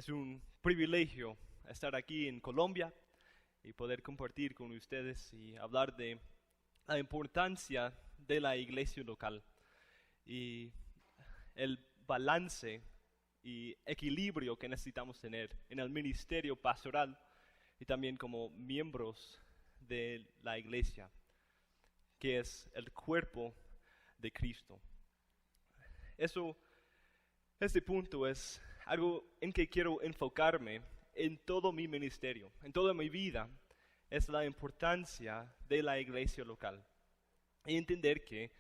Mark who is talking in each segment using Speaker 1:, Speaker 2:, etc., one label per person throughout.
Speaker 1: Es un privilegio estar aquí en Colombia y poder compartir con ustedes y hablar de la importancia de la iglesia local y el balance y equilibrio que necesitamos tener en el ministerio pastoral y también como miembros de la iglesia, que es el cuerpo de Cristo. Este punto es algo en que quiero enfocarme en todo mi ministerio, en toda mi vida, es la importancia de la iglesia local. Y entender que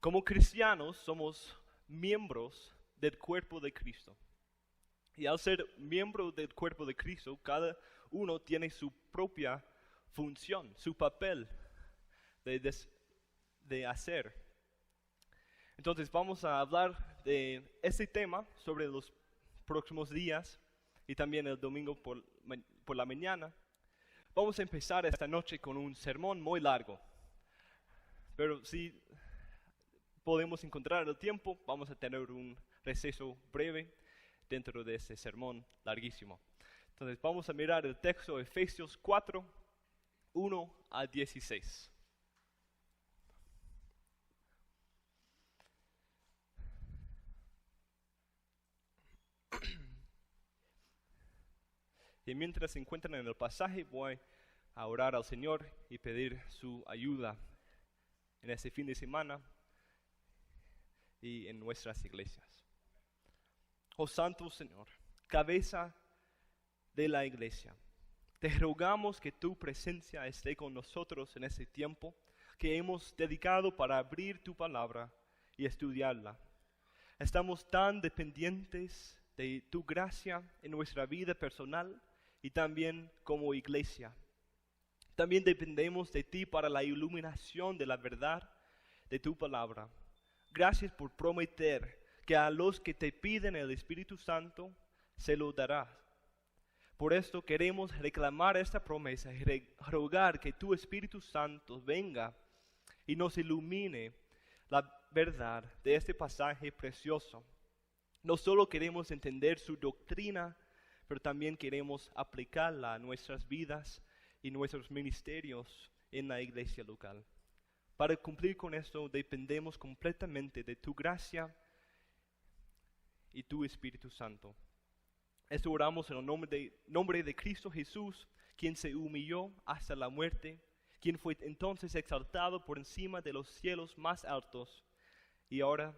Speaker 1: como cristianos somos miembros del cuerpo de Cristo. Y al ser miembro del cuerpo de Cristo, cada uno tiene su propia función, su papel de hacer. Entonces vamos a hablar de este tema sobre los próximos días y también el domingo por la mañana. Vamos a empezar esta noche con un sermón muy largo, pero si podemos encontrar el tiempo, vamos a tener un receso breve dentro de este sermón larguísimo. Entonces vamos a mirar el texto de Efesios 4, 1 a 16. Y mientras se encuentran en el pasaje, voy a orar al Señor y pedir su ayuda en este fin de semana y en nuestras iglesias. Oh Santo Señor, cabeza de la iglesia, te rogamos que tu presencia esté con nosotros en este tiempo que hemos dedicado para abrir tu palabra y estudiarla. Estamos tan dependientes de tu gracia en nuestra vida personal y también como iglesia. También dependemos de ti para la iluminación de la verdad de tu palabra. Gracias por prometer que a los que te piden el Espíritu Santo se lo darás. Por esto queremos reclamar esta promesa y rogar que tu Espíritu Santo venga y nos ilumine la verdad de este pasaje precioso. No solo queremos entender su doctrina, pero también queremos aplicarla a nuestras vidas y nuestros ministerios en la iglesia local. Para cumplir con esto dependemos completamente de tu gracia y tu Espíritu Santo. Esto oramos en el nombre de Cristo Jesús, quien se humilló hasta la muerte, quien fue entonces exaltado por encima de los cielos más altos y ahora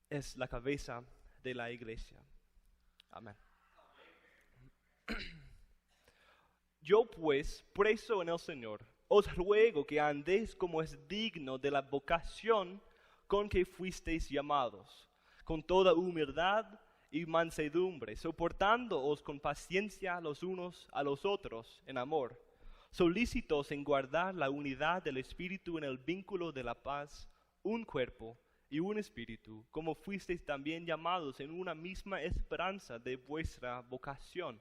Speaker 1: es la cabeza de la iglesia. Amén. Yo pues, preso en el Señor, os ruego que andéis como es digno de la vocación con que fuisteis llamados, con toda humildad y mansedumbre, soportándoos con paciencia los unos a los otros en amor, solícitos en guardar la unidad del Espíritu en el vínculo de la paz, un cuerpo y un espíritu, como fuisteis también llamados en una misma esperanza de vuestra vocación,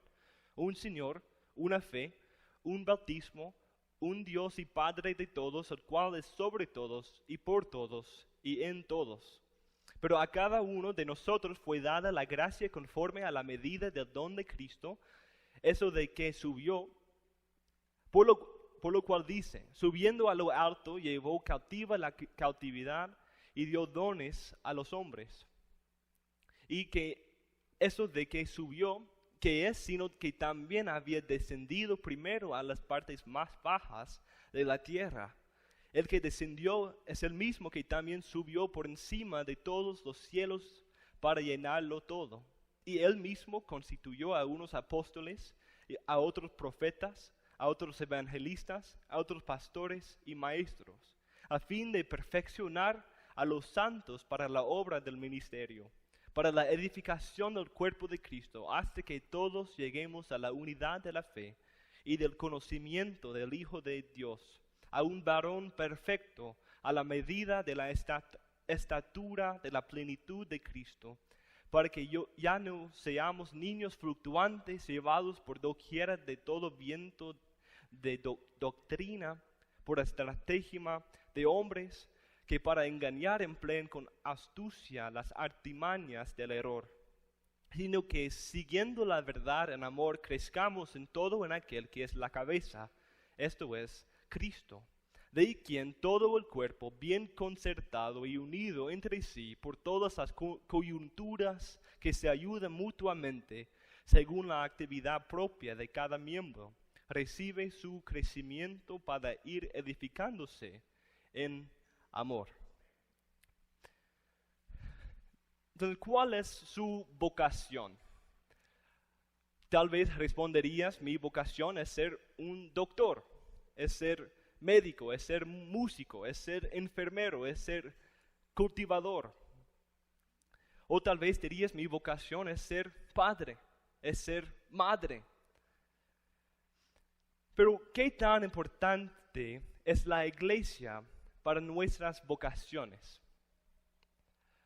Speaker 1: un Señor, una fe, un bautismo, un Dios y Padre de todos, el cual es sobre todos y por todos y en todos. Pero a cada uno de nosotros fue dada la gracia conforme a la medida del don de Cristo, eso de que subió, por lo cual dice, subiendo a lo alto, llevó cautiva la cautividad y dio dones a los hombres. Y que eso de que subió, que es, sino que también había descendido primero a las partes más bajas de la tierra. El que descendió es el mismo que también subió por encima de todos los cielos para llenarlo todo. Y él mismo constituyó a unos apóstoles, a otros profetas, a otros evangelistas, a otros pastores y maestros, a fin de perfeccionar a los santos para la obra del ministerio, para la edificación del cuerpo de Cristo, hasta que todos lleguemos a la unidad de la fe y del conocimiento del Hijo de Dios, a un varón perfecto, a la medida de la estatura de la plenitud de Cristo, para que ya no seamos niños fluctuantes, llevados por doquiera de todo viento de doctrina, por estratagema de hombres, que para engañar empleen con astucia las artimañas del error. sino que siguiendo la verdad en amor crezcamos en todo en aquel que es la cabeza, esto es Cristo, de quien todo el cuerpo, bien concertado y unido entre sí por todas las coyunturas que se ayudan mutuamente, según la actividad propia de cada miembro, recibe su crecimiento para ir edificándose en amor. Entonces, ¿cuál es su vocación? Tal vez responderías, mi vocación es ser un doctor, es ser médico, es ser músico, es ser enfermero, es ser cultivador. O tal vez dirías, mi vocación es ser padre, es ser madre. Pero, ¿qué tan importante es la iglesia para nuestras vocaciones?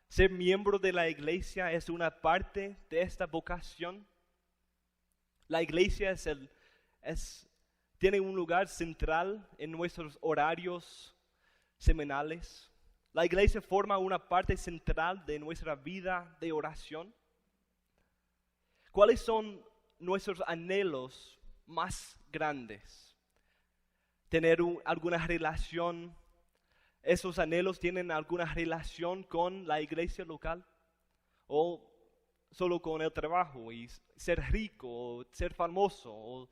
Speaker 1: ¿Ser miembro de la iglesia es una parte de esta vocación? La iglesia tiene un lugar central en nuestros horarios semanales. La iglesia forma una parte central de nuestra vida de oración. ¿Cuáles son nuestros anhelos más grandes? ¿Tener alguna relación? ¿Esos anhelos tienen alguna relación con la iglesia local? ¿O solo con el trabajo y ser rico o ser famoso o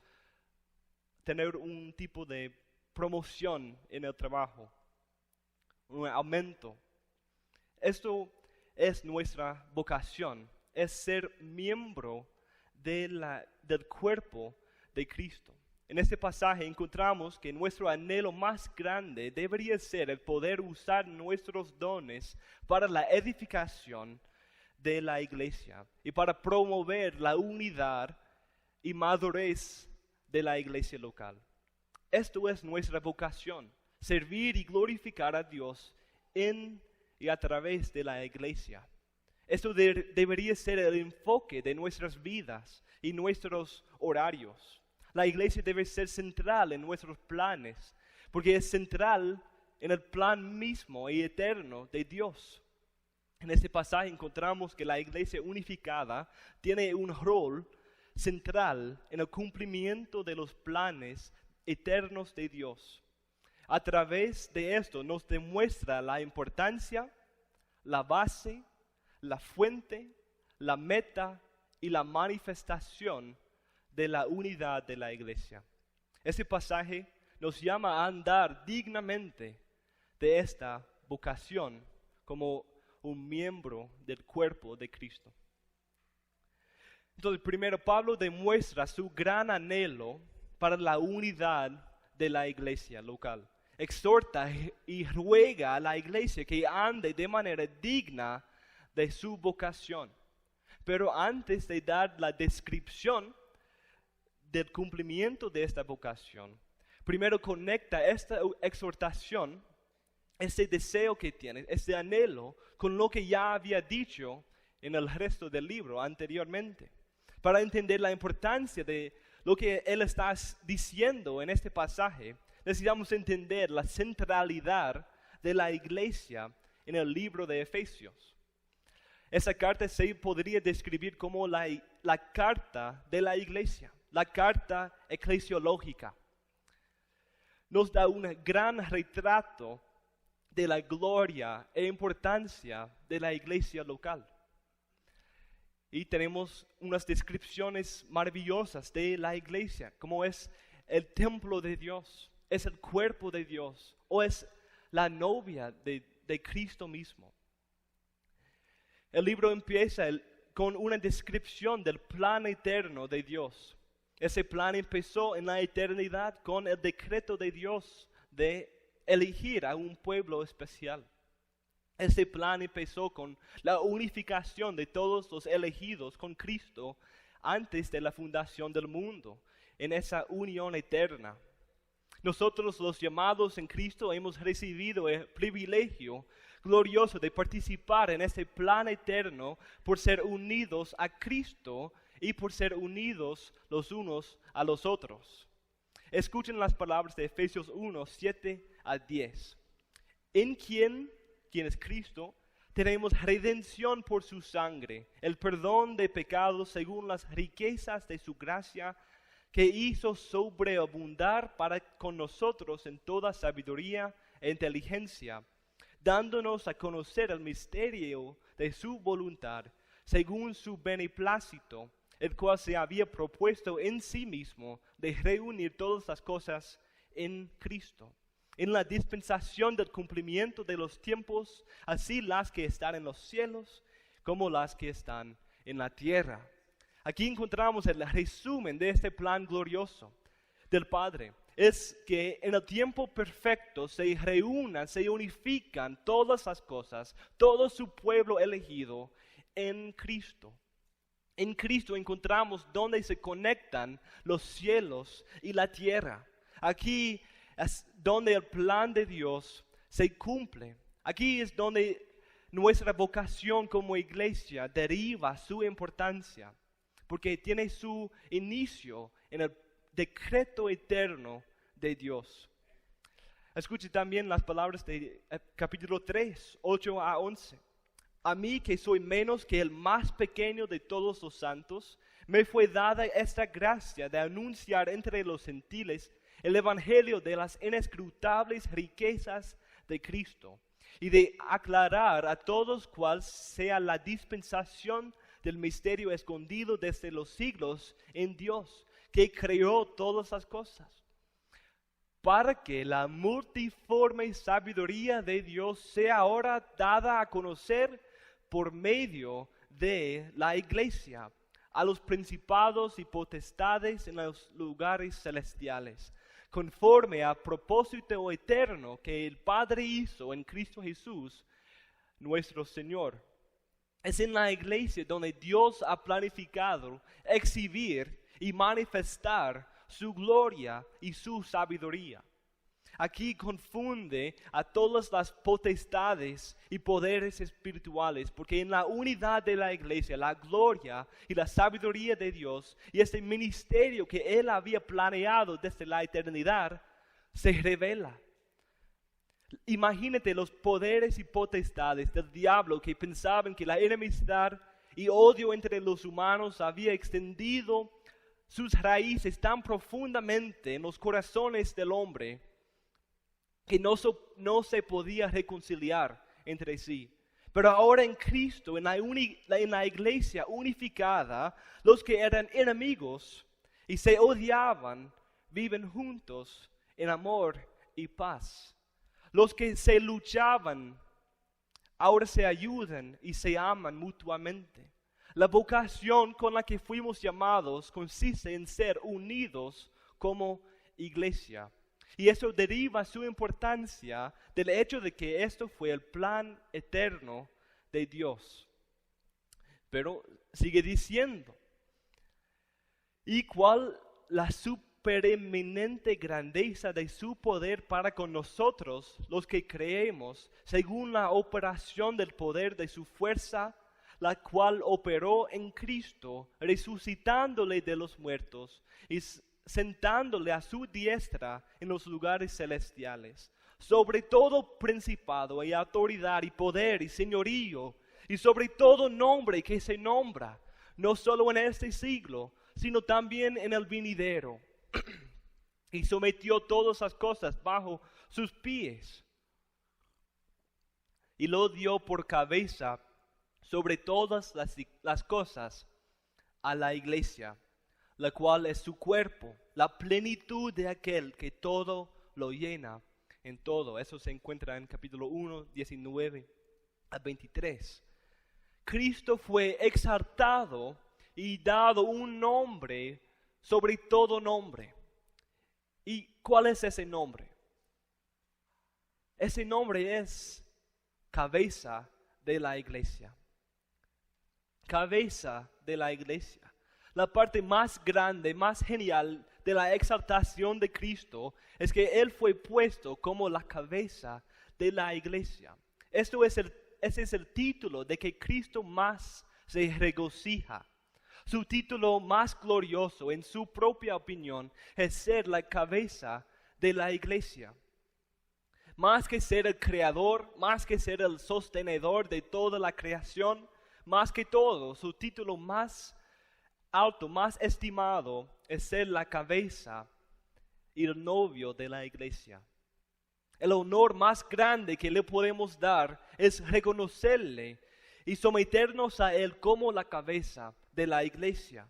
Speaker 1: tener un tipo de promoción en el trabajo, un aumento? Esto es nuestra vocación, es ser miembro del cuerpo de Cristo. En este pasaje encontramos que nuestro anhelo más grande debería ser el poder usar nuestros dones para la edificación de la iglesia y para promover la unidad y madurez de la iglesia local. Esto es nuestra vocación, servir y glorificar a Dios en y a través de la iglesia. Esto debería ser el enfoque de nuestras vidas y nuestros horarios. La iglesia debe ser central en nuestros planes, porque es central en el plan mismo y eterno de Dios. En este pasaje encontramos que la iglesia unificada tiene un rol central en el cumplimiento de los planes eternos de Dios. A través de esto nos demuestra la importancia, la base, la fuente, la meta y la manifestación de la unidad de la iglesia. Este pasaje nos llama a andar dignamente de esta vocación como un miembro del cuerpo de Cristo. Entonces, primero Pablo demuestra su gran anhelo para la unidad de la iglesia local. Exhorta y ruega a la iglesia que ande de manera digna de su vocación. Pero antes de dar la descripción del cumplimiento de esta vocación, primero conecta esta exhortación, ese deseo que tiene, ese anhelo, con lo que ya había dicho en el resto del libro anteriormente. Para entender la importancia de lo que él está diciendo en este pasaje, necesitamos entender la centralidad de la iglesia en el libro de Efesios. Esa carta se podría describir como la carta de la iglesia, la carta eclesiológica. Nos da un gran retrato de la gloria e importancia de la iglesia local. Y tenemos unas descripciones maravillosas de la iglesia, como es el templo de Dios, es el cuerpo de Dios, o es la novia de Cristo mismo. El libro empieza con una descripción del plan eterno de Dios. Ese plan empezó en la eternidad con el decreto de Dios de elegir a un pueblo especial. Ese plan empezó con la unificación de todos los elegidos con Cristo antes de la fundación del mundo, en esa unión eterna. Nosotros los llamados en Cristo hemos recibido el privilegio glorioso de participar en ese plan eterno por ser unidos a Cristo y por ser unidos los unos a los otros. Escuchen las palabras de Efesios 1, 7 a 10. En quien es Cristo, tenemos redención por su sangre, el perdón de pecados según las riquezas de su gracia, que hizo sobreabundar para con nosotros en toda sabiduría e inteligencia, dándonos a conocer el misterio de su voluntad, según su beneplácito, el cual se había propuesto en sí mismo de reunir todas las cosas en Cristo, en la dispensación del cumplimiento de los tiempos, así las que están en los cielos como las que están en la tierra. Aquí encontramos el resumen de este plan glorioso del Padre. Es que en el tiempo perfecto se reúnan, se unifican todas las cosas, todo su pueblo elegido en Cristo. En Cristo encontramos donde se conectan los cielos y la tierra. Aquí es donde el plan de Dios se cumple. Aquí es donde nuestra vocación como iglesia deriva su importancia, porque tiene su inicio en el decreto eterno de Dios. Escuche también las palabras de capítulo 3, 8 a 11. A mí, que soy menos que el más pequeño de todos los santos, me fue dada esta gracia de anunciar entre los gentiles el evangelio de las inescrutables riquezas de Cristo, y de aclarar a todos cuál sea la dispensación del misterio escondido desde los siglos en Dios, que creó todas las cosas, para que la multiforme sabiduría de Dios sea ahora dada a conocer por medio de la iglesia a los principados y potestades en los lugares celestiales, conforme a propósito eterno que el Padre hizo en Cristo Jesús, nuestro Señor. Es en la iglesia donde Dios ha planificado exhibir y manifestar su gloria y su sabiduría. Aquí confunde a todas las potestades y poderes espirituales, porque en la unidad de la iglesia, la gloria y la sabiduría de Dios y este ministerio que Él había planeado desde la eternidad, se revela. Imagínate los poderes y potestades del diablo que pensaban que la enemistad y odio entre los humanos había extendido sus raíces tan profundamente en los corazones del hombre que no se podía reconciliar entre sí. Pero ahora en Cristo, en la iglesia unificada, los que eran enemigos y se odiaban, viven juntos en amor y paz. Los que se luchaban, ahora se ayudan y se aman mutuamente. La vocación con la que fuimos llamados consiste en ser unidos como iglesia. Y eso deriva su importancia del hecho de que esto fue el plan eterno de Dios. Pero sigue diciendo, ¿y cuál la supereminente grandeza de su poder para con nosotros, los que creemos, según la operación del poder de su fuerza, la cual operó en Cristo, resucitándole de los muertos y sentándole a su diestra en los lugares celestiales, sobre todo principado y autoridad y poder y señorío, y sobre todo nombre que se nombra, no solo en este siglo, sino también en el venidero. Y sometió todas las cosas bajo sus pies, y lo dio por cabeza sobre todas las cosas a la iglesia, la cual es su cuerpo, la plenitud de aquel que todo lo llena en todo. Eso se encuentra en capítulo 1, 19 a 23. Cristo fue exaltado y dado un nombre sobre todo nombre. ¿Y cuál es ese nombre? Ese nombre es cabeza de la iglesia. Cabeza de la iglesia. La parte más grande, más genial de la exaltación de Cristo es que Él fue puesto como la cabeza de la iglesia. Ese es el título de que Cristo más se regocija. Su título más glorioso, en su propia opinión, es ser la cabeza de la iglesia. más que ser el creador, más que ser el sostenedor de toda la creación, más que todo, su título más alto, más estimado, es ser la cabeza y el novio de la iglesia. El honor más grande que le podemos dar es reconocerle y someternos a Él como la cabeza de la iglesia.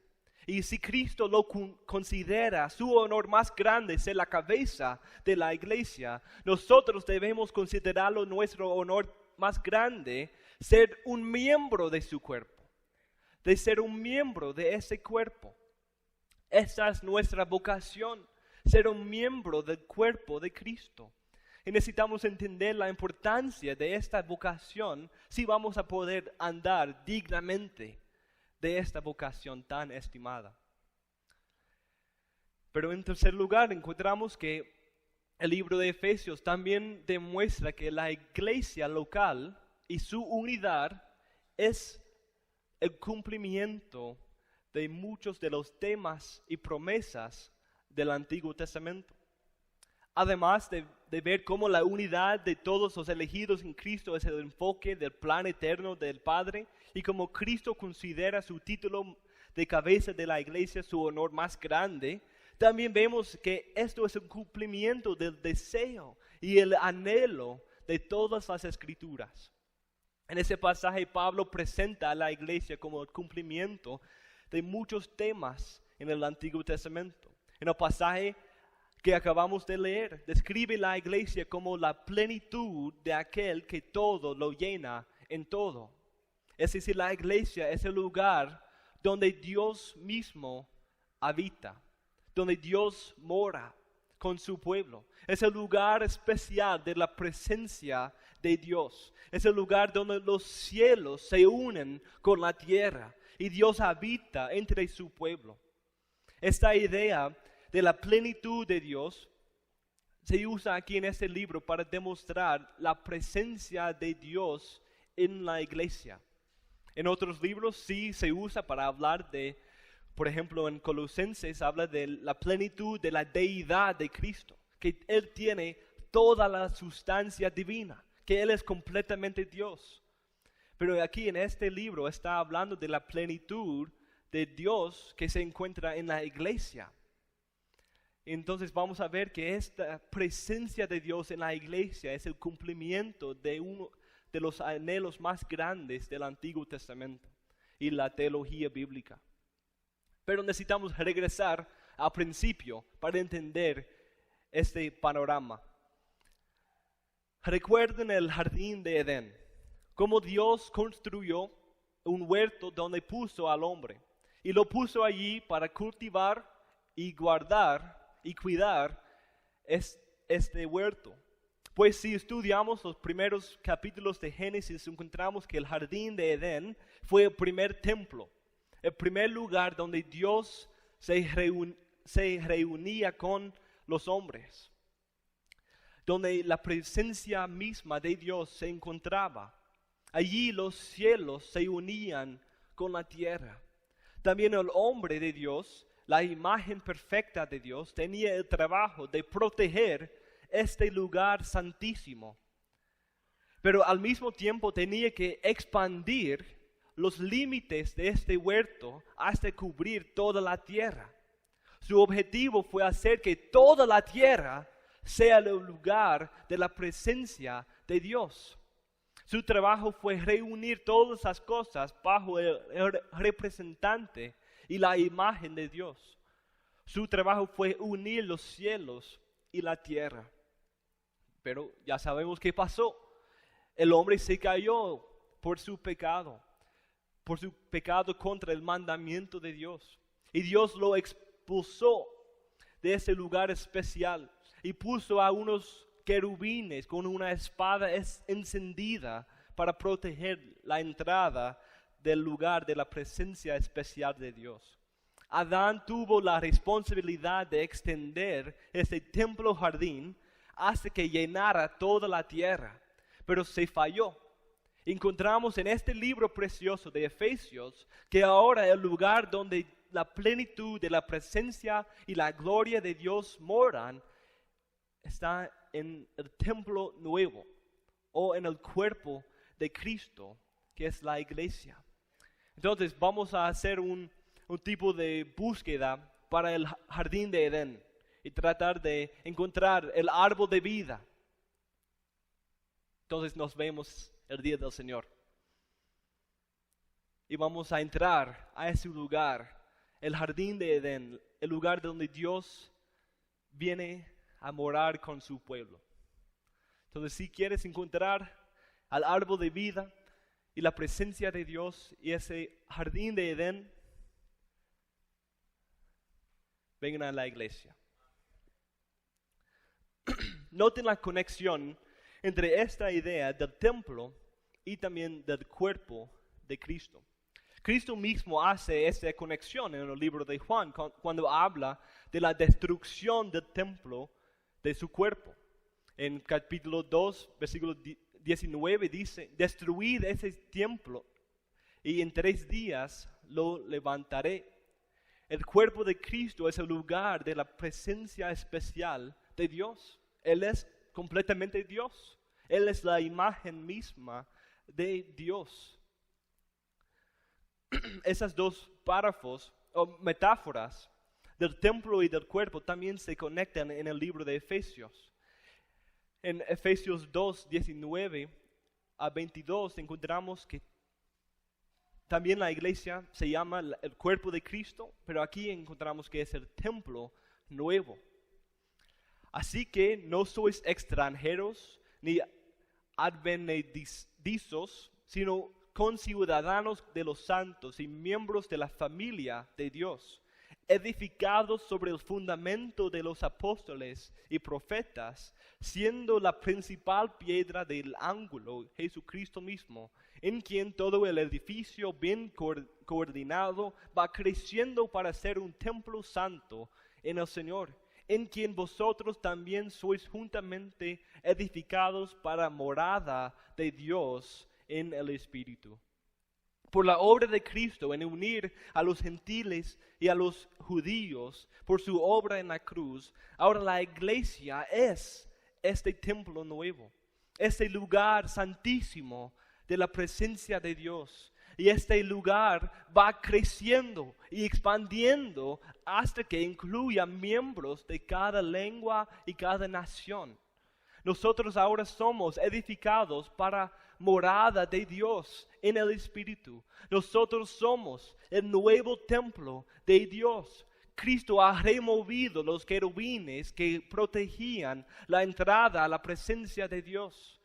Speaker 1: Y si Cristo lo considera su honor más grande ser la cabeza de la iglesia, nosotros debemos considerarlo nuestro honor más grande ser un miembro de su cuerpo, de ser un miembro de ese cuerpo. Esa es nuestra vocación, ser un miembro del cuerpo de Cristo. Y necesitamos entender la importancia de esta vocación si vamos a poder andar dignamente de esta vocación tan estimada. Pero en tercer lugar encontramos que el libro de Efesios también demuestra que la iglesia local y su unidad es el cumplimiento de muchos de los temas y promesas del Antiguo Testamento. Además de ver cómo la unidad de todos los elegidos en Cristo es el enfoque del plan eterno del Padre, y como Cristo considera su título de cabeza de la iglesia su honor más grande, también vemos que esto es un cumplimiento del deseo y el anhelo de todas las Escrituras. En ese pasaje Pablo presenta a la iglesia como el cumplimiento de muchos temas en el Antiguo Testamento. En el pasaje que acabamos de leer, describe la iglesia como la plenitud de aquel que todo lo llena en todo. Es decir, la iglesia es el lugar donde Dios mismo habita, donde Dios mora con su pueblo. Es el lugar especial de la presencia de Dios. Es el lugar donde los cielos se unen con la tierra y Dios habita entre su pueblo. Esta idea de la plenitud de Dios se usa aquí en este libro para demostrar la presencia de Dios en la iglesia. En otros libros sí se usa para hablar de, por ejemplo, en Colosenses habla de la plenitud de la deidad de Cristo, que Él tiene toda la sustancia divina, que Él es completamente Dios. Pero aquí en este libro está hablando de la plenitud de Dios que se encuentra en la iglesia. Entonces vamos a ver que esta presencia de Dios en la iglesia es el cumplimiento de uno de los anhelos más grandes del Antiguo Testamento y la teología bíblica. Pero necesitamos regresar al principio para entender este panorama. Recuerden el jardín de Edén, cómo Dios construyó un huerto donde puso al hombre y lo puso allí para cultivar y guardar y cuidar este huerto. Pues si estudiamos los primeros capítulos de Génesis, encontramos que el jardín de Edén fue el primer templo, el primer lugar donde Dios se reunía con los hombres, donde la presencia misma de Dios se encontraba. Allí los cielos se unían con la tierra. También el hombre de Dios, la imagen perfecta de Dios, tenía el trabajo de proteger este lugar santísimo. Pero al mismo tiempo tenía que expandir los límites de este huerto hasta cubrir toda la tierra. Su objetivo fue hacer que toda la tierra sea el lugar de la presencia de Dios. Su trabajo fue reunir todas las cosas bajo el representante y la imagen de Dios. Su trabajo fue unir los cielos y la tierra. Pero ya sabemos qué pasó. El hombre se cayó por su pecado contra el mandamiento de Dios. Y Dios lo expulsó de ese lugar especial y puso a unos querubines con una espada encendida para proteger la entrada del lugar de la presencia especial de Dios. Adán tuvo la responsabilidad de extender este templo jardín hasta que llenara toda la tierra, pero se falló. Encontramos en este libro precioso de Efesios que ahora el lugar donde la plenitud de la presencia y la gloria de Dios moran está en el templo nuevo o en el cuerpo de Cristo, que es la iglesia. Entonces vamos a hacer un tipo de búsqueda para el jardín de Edén y tratar de encontrar el árbol de vida. Entonces nos vemos el día del Señor. Y vamos a entrar a ese lugar, el jardín de Edén, el lugar donde Dios viene a morar con su pueblo. Entonces, si quieres encontrar al árbol de vida y la presencia de Dios y ese jardín de Edén, vengan a la iglesia. Noten la conexión entre esta idea del templo y también del cuerpo de Cristo. Cristo mismo hace esta conexión en el libro de Juan cuando habla de la destrucción del templo de su cuerpo. En capítulo 2, versículo 19 dice: destruid ese templo y en 3 días lo levantaré. El cuerpo de Cristo es el lugar de la presencia especial de Dios. Él es completamente Dios. Él es la imagen misma de Dios. Esas dos párrafos o metáforas del templo y del cuerpo también se conectan en el libro de Efesios. En Efesios 2, 19 a 22 encontramos que también la iglesia se llama el cuerpo de Cristo, pero aquí encontramos que es el templo nuevo. Así que no sois extranjeros ni advenedizos, sino conciudadanos de los santos y miembros de la familia de Dios, edificados sobre el fundamento de los apóstoles y profetas, siendo la principal piedra del ángulo Jesucristo mismo, en quien todo el edificio bien coordinado va creciendo para ser un templo santo en el Señor, en quien vosotros también sois juntamente edificados para morada de Dios en el Espíritu. Por la obra de Cristo en unir a los gentiles y a los judíos por su obra en la cruz, ahora la iglesia es este templo nuevo, este lugar santísimo de la presencia de Dios. Y este lugar va creciendo y expandiendo hasta que incluya miembros de cada lengua y cada nación. Nosotros ahora somos edificados para morada de Dios en el Espíritu. Nosotros somos el nuevo templo de Dios. Cristo ha removido los querubines que protegían la entrada a la presencia de Dios,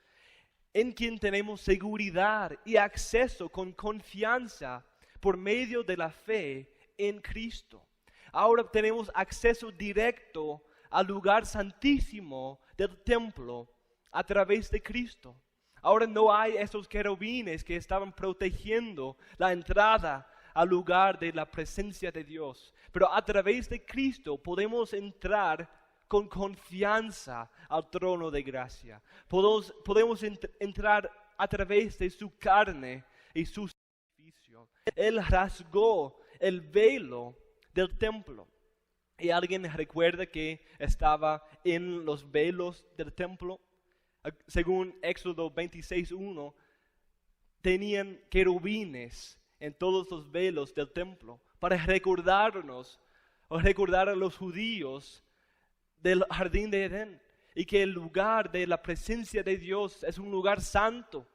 Speaker 1: en quien tenemos seguridad y acceso con confianza por medio de la fe en Cristo. Ahora tenemos acceso directo al lugar santísimo del templo a través de Cristo. Ahora no hay esos querubines que estaban protegiendo la entrada al lugar de la presencia de Dios. Pero a través de Cristo podemos entrar con confianza al trono de gracia. Podemos entrar a través de su carne y su sacrificio. Él rasgó el velo del templo. ¿Y alguien recuerda que estaba en los velos del templo? Según Éxodo 26:1, tenían querubines en todos los velos del templo para recordarnos o recordar a los judíos del jardín de Edén y que el lugar de la presencia de Dios es un lugar santo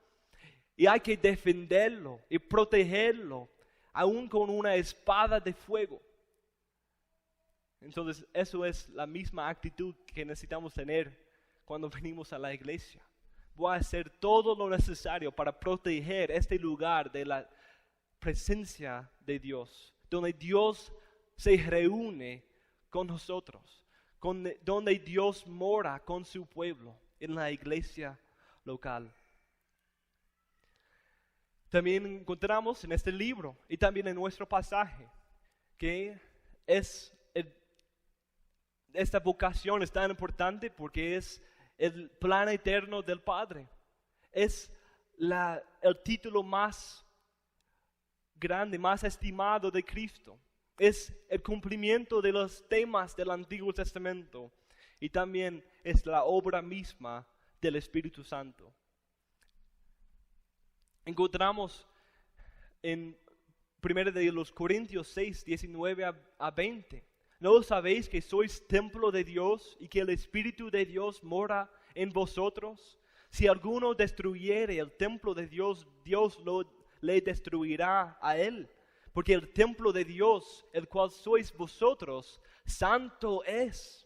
Speaker 1: y hay que defenderlo y protegerlo aún con una espada de fuego. Entonces eso es la misma actitud que necesitamos tener cuando venimos a la iglesia. Voy a hacer todo lo necesario para proteger este lugar de la presencia de Dios, donde Dios se reúne con nosotros, donde Dios mora con su pueblo, en la iglesia local. También encontramos en este libro y también en nuestro pasaje que esta vocación es tan importante porque es el plan eterno del Padre. Es el título más grande, más estimado de Cristo. Es el cumplimiento de los temas del Antiguo Testamento y también es la obra misma del Espíritu Santo. Encontramos en 1 de los Corintios 6, 19 a 20. ¿No sabéis que sois templo de Dios y que el Espíritu de Dios mora en vosotros? Si alguno destruyere el templo de Dios, Dios le destruirá a él. Porque el templo de Dios, el cual sois vosotros, santo es.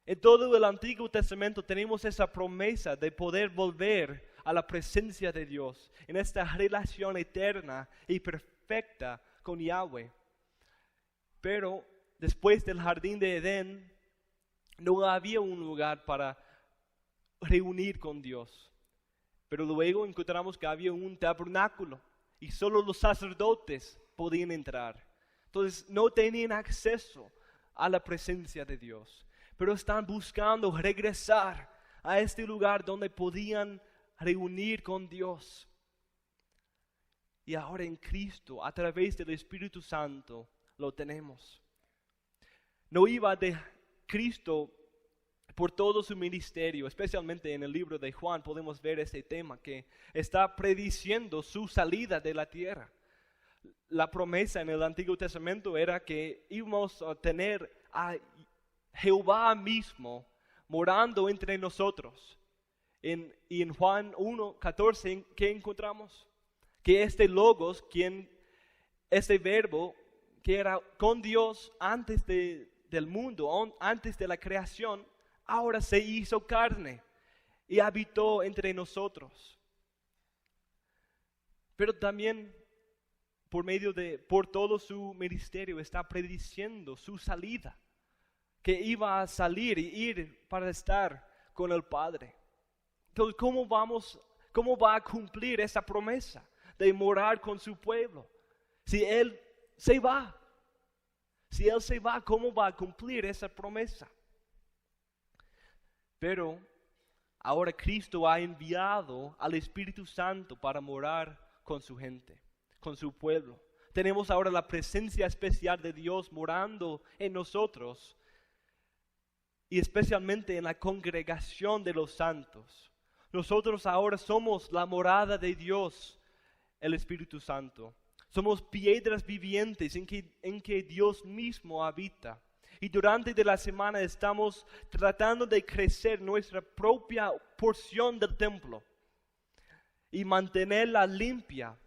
Speaker 1: En todo el Antiguo Testamento tenemos esa promesa de poder volver a la presencia de Dios, en esta relación eterna y perfecta con Yahweh. Pero después del jardín de Edén, no había un lugar para reunir con Dios. Pero luego encontramos que había un tabernáculo y solo los sacerdotes podían entrar. Entonces no tenían acceso a la presencia de Dios. Pero están buscando regresar a este lugar donde podían reunir con Dios. Y ahora en Cristo, a través del Espíritu Santo, lo tenemos. No iba de Cristo por todo su ministerio, especialmente en el libro de Juan podemos ver ese tema que está prediciendo su salida de la tierra. La promesa en el Antiguo Testamento era que íbamos a tener a Jehová mismo morando entre nosotros. Y en Juan 1:14, ¿qué encontramos? Que este Logos, este verbo que era con Dios antes del mundo, antes de la creación, ahora se hizo carne y habitó entre nosotros. Pero también por todo su ministerio está prediciendo su salida, que iba a salir y ir para estar con el Padre. Entonces, ¿cómo va a cumplir esa promesa de morar con su pueblo? Si Él se va, ¿cómo va a cumplir esa promesa? Pero ahora Cristo ha enviado al Espíritu Santo para morar con su gente, con su pueblo. Tenemos ahora la presencia especial de Dios morando en nosotros y especialmente en la congregación de los santos. Nosotros ahora somos la morada de Dios, el Espíritu Santo. Somos piedras vivientes en que Dios mismo habita. Y durante la semana estamos tratando de crecer nuestra propia porción del templo y mantenerla limpia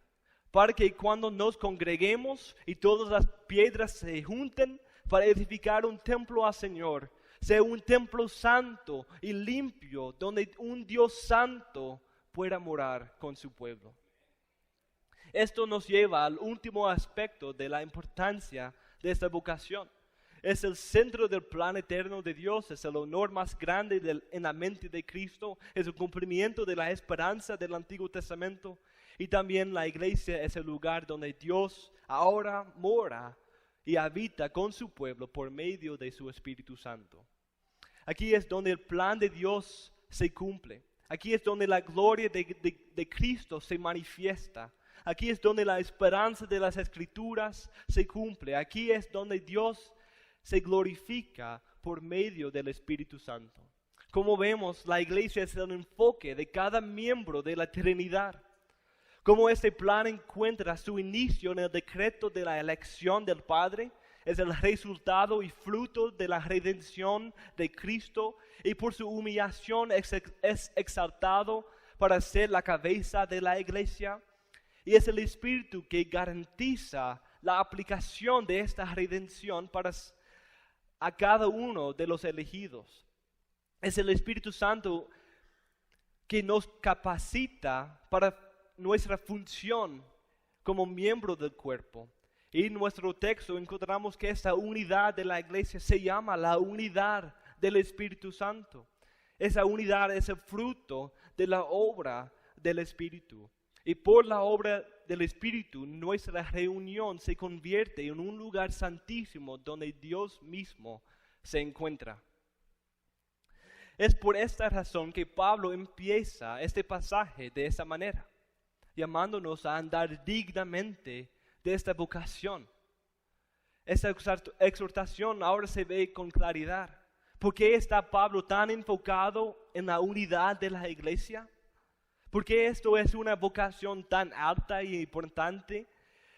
Speaker 1: para que cuando nos congreguemos y todas las piedras se junten para edificar un templo al Señor, sea un templo santo y limpio donde un Dios santo pueda morar con su pueblo. Esto nos lleva al último aspecto de la importancia de esta vocación. Es el centro del plan eterno de Dios, es el honor más grande en la mente de Cristo, es el cumplimiento de la esperanza del Antiguo Testamento y también la iglesia es el lugar donde Dios ahora mora y habita con su pueblo por medio de su Espíritu Santo. Aquí es donde el plan de Dios se cumple, aquí es donde la gloria de Cristo se manifiesta. Aquí es donde la esperanza de las Escrituras se cumple. Aquí es donde Dios se glorifica por medio del Espíritu Santo. Como vemos, la iglesia es el enfoque de cada miembro de la Trinidad. Como este plan encuentra su inicio en el decreto de la elección del Padre, es el resultado y fruto de la redención de Cristo y por su humillación es exaltado para ser la cabeza de la iglesia. Y es el Espíritu que garantiza la aplicación de esta redención a cada uno de los elegidos. Es el Espíritu Santo que nos capacita para nuestra función como miembro del cuerpo. Y en nuestro texto encontramos que esta unidad de la iglesia se llama la unidad del Espíritu Santo. Esa unidad es el fruto de la obra del Espíritu. Y por la obra del Espíritu, nuestra reunión se convierte en un lugar santísimo donde Dios mismo se encuentra. Es por esta razón que Pablo empieza este pasaje de esa manera, llamándonos a andar dignamente de esta vocación. Esta exhortación ahora se ve con claridad, ¿Por qué está Pablo tan enfocado en la unidad de la iglesia? ¿Por qué esto es una vocación tan alta y importante?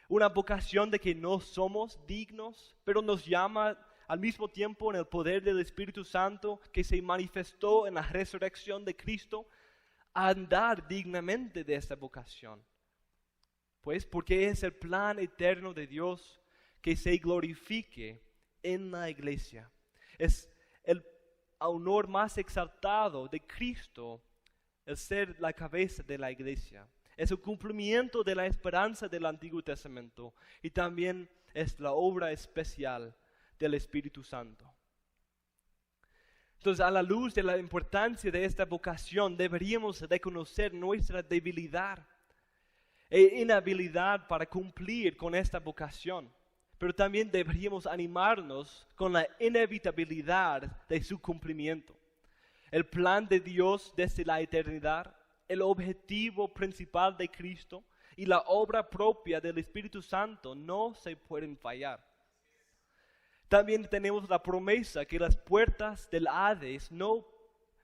Speaker 1: Una vocación de que no somos dignos, pero nos llama al mismo tiempo en el poder del Espíritu Santo que se manifestó en la resurrección de Cristo a andar dignamente de esta vocación. Pues porque es el plan eterno de Dios que se glorifique en la iglesia. Es el honor más exaltado de Cristo el ser la cabeza de la iglesia. Es el cumplimiento de la esperanza del Antiguo Testamento y también es la obra especial del Espíritu Santo. Entonces, a la luz de la importancia de esta vocación, deberíamos reconocer nuestra debilidad e inhabilidad para cumplir con esta vocación. Pero también deberíamos animarnos con la inevitabilidad de su cumplimiento. El plan de Dios desde la eternidad, el objetivo principal de Cristo y la obra propia del Espíritu Santo no se pueden fallar. También tenemos la promesa que las puertas del Hades no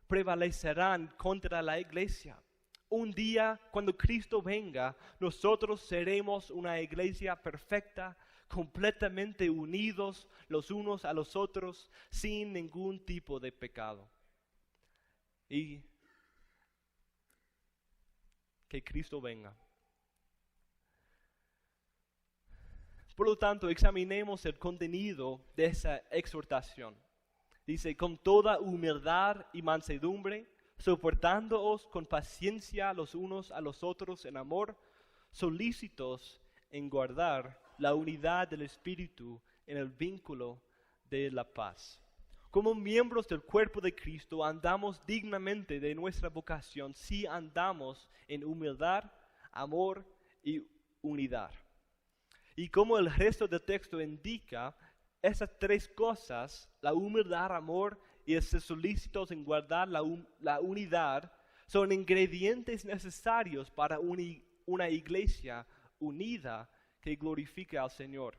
Speaker 1: prevalecerán contra la iglesia. Un día, cuando Cristo venga, nosotros seremos una iglesia perfecta, completamente unidos los unos a los otros, sin ningún tipo de pecado. Y que Cristo venga. Por lo tanto, examinemos el contenido de esa exhortación. Dice, con toda humildad y mansedumbre, soportándoos con paciencia los unos a los otros en amor, solícitos en guardar la unidad del Espíritu en el vínculo de la paz. Como miembros del cuerpo de Cristo, andamos dignamente de nuestra vocación si andamos en humildad, amor y unidad. Y como el resto del texto indica, esas tres cosas, la humildad, amor y el ser solícitos en guardar la unidad, son ingredientes necesarios para una iglesia unida que glorifique al Señor.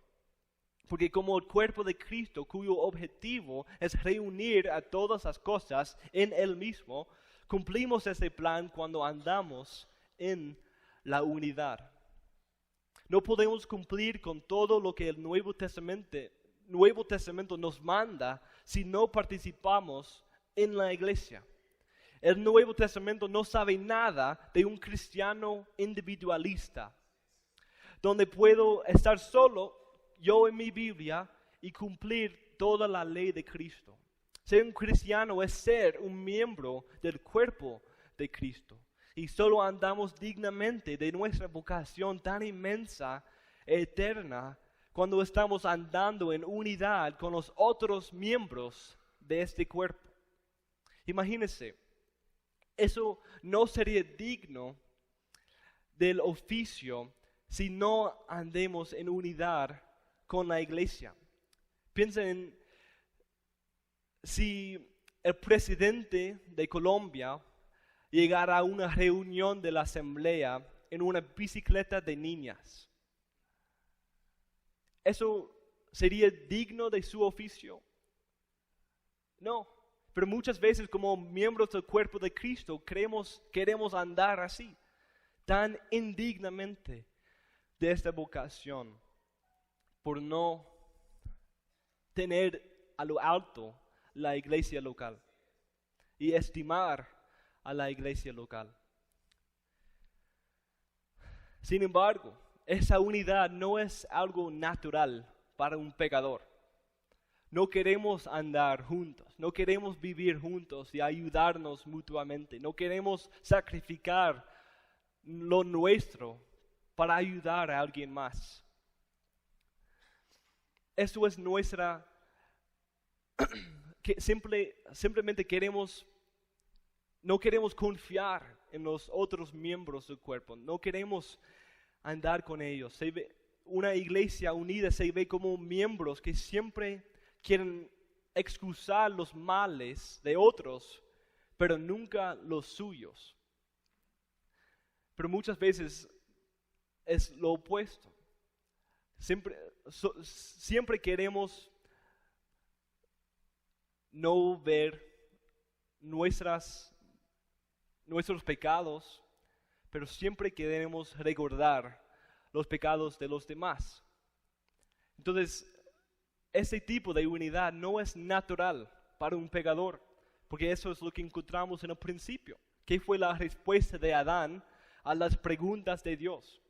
Speaker 1: Porque como el cuerpo de Cristo, cuyo objetivo es reunir a todas las cosas en Él mismo, cumplimos ese plan cuando andamos en la unidad. No podemos cumplir con todo lo que el Nuevo Testamento nos manda si no participamos en la iglesia. El Nuevo Testamento no sabe nada de un cristiano individualista, donde puedo estar solo, yo en mi Biblia, y cumplir toda la ley de Cristo. Ser un cristiano es ser un miembro del cuerpo de Cristo. Y solo andamos dignamente de nuestra vocación tan inmensa, eterna, cuando estamos andando en unidad con los otros miembros de este cuerpo. Imagínense, eso no sería digno del oficio si no andemos en unidad con la iglesia. Piensen si el presidente de Colombia llegar a una reunión de la asamblea en una bicicleta de niñas. ¿Eso sería digno de su oficio? No, pero muchas veces como miembros del cuerpo de Cristo queremos andar así, tan indignamente de esta vocación, por no tener a lo alto la iglesia local y estimar a la iglesia local. Sin embargo, esa unidad no es algo natural para un pecador. No queremos andar juntos, no queremos vivir juntos y ayudarnos mutuamente, no queremos sacrificar lo nuestro para ayudar a alguien más. Eso es que simplemente no queremos confiar en los otros miembros del cuerpo, no queremos andar con ellos. Una iglesia unida se ve como miembros que siempre quieren excusar los males de otros, pero nunca los suyos. Pero muchas veces es lo opuesto. Siempre queremos no ver nuestros pecados, pero siempre queremos recordar los pecados de los demás. Entonces, ese tipo de unidad no es natural para un pecador, porque eso es lo que encontramos en el principio. ¿Qué fue la respuesta de Adán a las preguntas de Dios?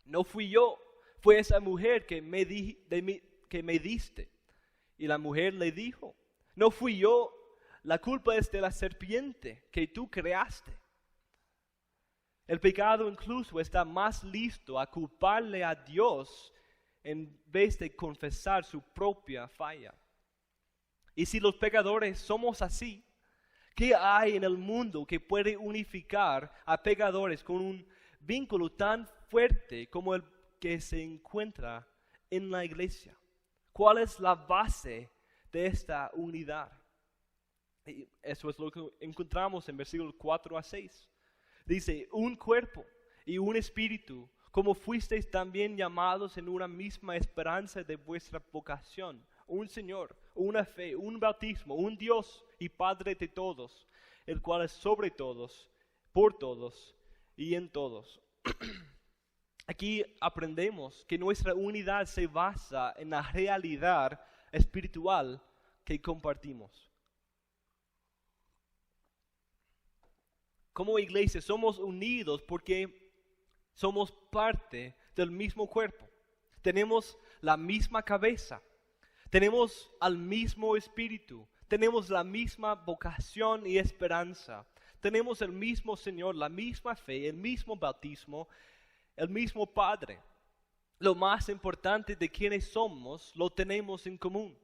Speaker 1: No fui yo, fue esa mujer que me diste. Y la mujer le dijo, no fui yo, la culpa es de la serpiente que tú creaste. El pecado incluso está más listo a culparle a Dios en vez de confesar su propia falla. Y si los pecadores somos así, ¿qué hay en el mundo que puede unificar a pecadores con un vínculo tan fuerte como el que se encuentra en la iglesia? ¿Cuál es la base de esta unidad? Y eso es lo que encontramos en versículos 4 a 6. Dice, un cuerpo y un espíritu, como fuisteis también llamados en una misma esperanza de vuestra vocación. Un Señor, una fe, un bautismo, un Dios y Padre de todos, el cual es sobre todos, por todos y en todos. Aquí aprendemos que nuestra unidad se basa en la realidad espiritual que compartimos. Como iglesia somos unidos porque somos parte del mismo cuerpo. Tenemos la misma cabeza. Tenemos al mismo espíritu. Tenemos la misma vocación y esperanza. Tenemos el mismo Señor, la misma fe, el mismo bautismo, el mismo Padre. Lo más importante de quienes somos lo tenemos en común.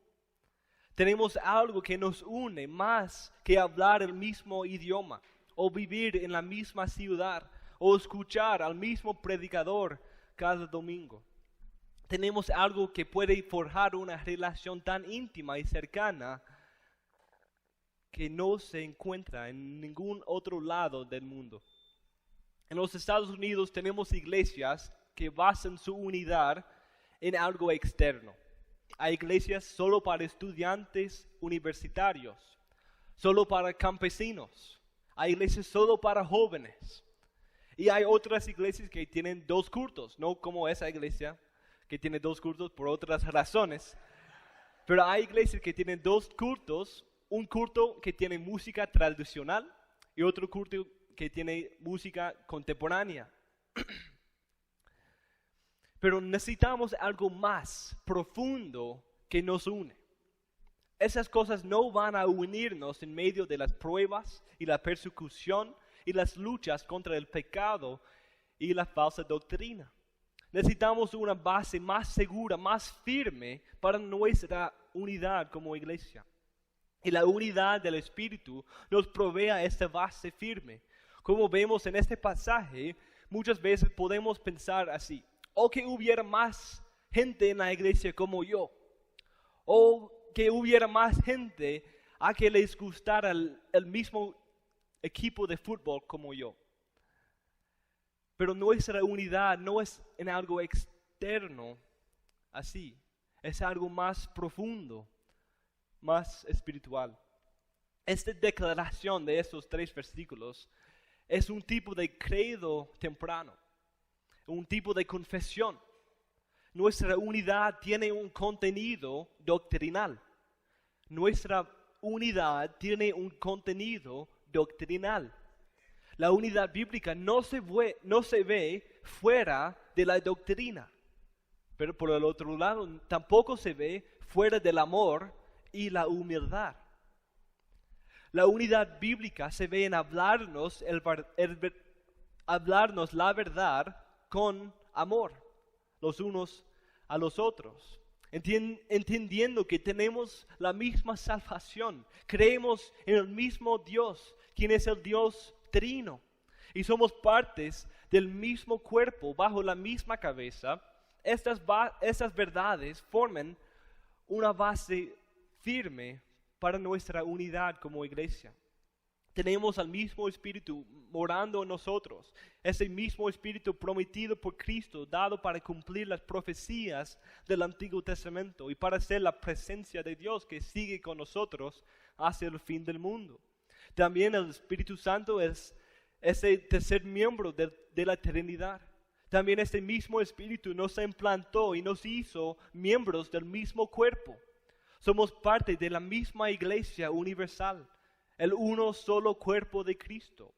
Speaker 1: Tenemos algo que nos une más que hablar el mismo idioma, o vivir en la misma ciudad, o escuchar al mismo predicador cada domingo. Tenemos algo que puede forjar una relación tan íntima y cercana que no se encuentra en ningún otro lado del mundo. En los Estados Unidos tenemos iglesias que basan su unidad en algo externo. Hay iglesias solo para estudiantes universitarios, solo para campesinos. Hay iglesias solo para jóvenes. Y hay otras iglesias que tienen 2 cultos, no como esa iglesia que tiene 2 cultos por otras razones. Pero hay iglesias que tienen 2 cultos, un culto que tiene música tradicional y otro culto que tiene música contemporánea. Pero necesitamos algo más profundo que nos une. Esas cosas no van a unirnos en medio de las pruebas y la persecución y las luchas contra el pecado y la falsa doctrina. Necesitamos una base más segura, más firme para nuestra unidad como iglesia. Y la unidad del Espíritu nos provee esta base firme. Como vemos en este pasaje, muchas veces podemos pensar así: o que hubiera más gente en la iglesia como yo, o que hubiera más gente a que les gustara el mismo equipo de fútbol como yo. Pero nuestra unidad no es en algo externo así, es algo más profundo, más espiritual. Esta declaración de estos 3 versículos es un tipo de credo temprano, un tipo de confesión. Nuestra unidad tiene un contenido doctrinal. Nuestra unidad tiene un contenido doctrinal. La unidad bíblica no se ve fuera de la doctrina, pero por el otro lado tampoco se ve fuera del amor y la humildad. La unidad bíblica se ve en hablarnos la verdad con amor, los unos a los otros, entendiendo que tenemos la misma salvación, creemos en el mismo Dios, quien es el Dios Trino, y somos partes del mismo cuerpo, bajo la misma cabeza. Estas verdades forman una base firme para nuestra unidad como iglesia. tenemos al mismo Espíritu morando en nosotros. Ese mismo Espíritu prometido por Cristo, dado para cumplir las profecías del Antiguo Testamento y para ser la presencia de Dios que sigue con nosotros hacia el fin del mundo. También el Espíritu Santo es ese tercer miembro de la Trinidad. También este mismo Espíritu nos implantó y nos hizo miembros del mismo cuerpo. Somos parte de la misma iglesia universal, el uno solo cuerpo de Cristo.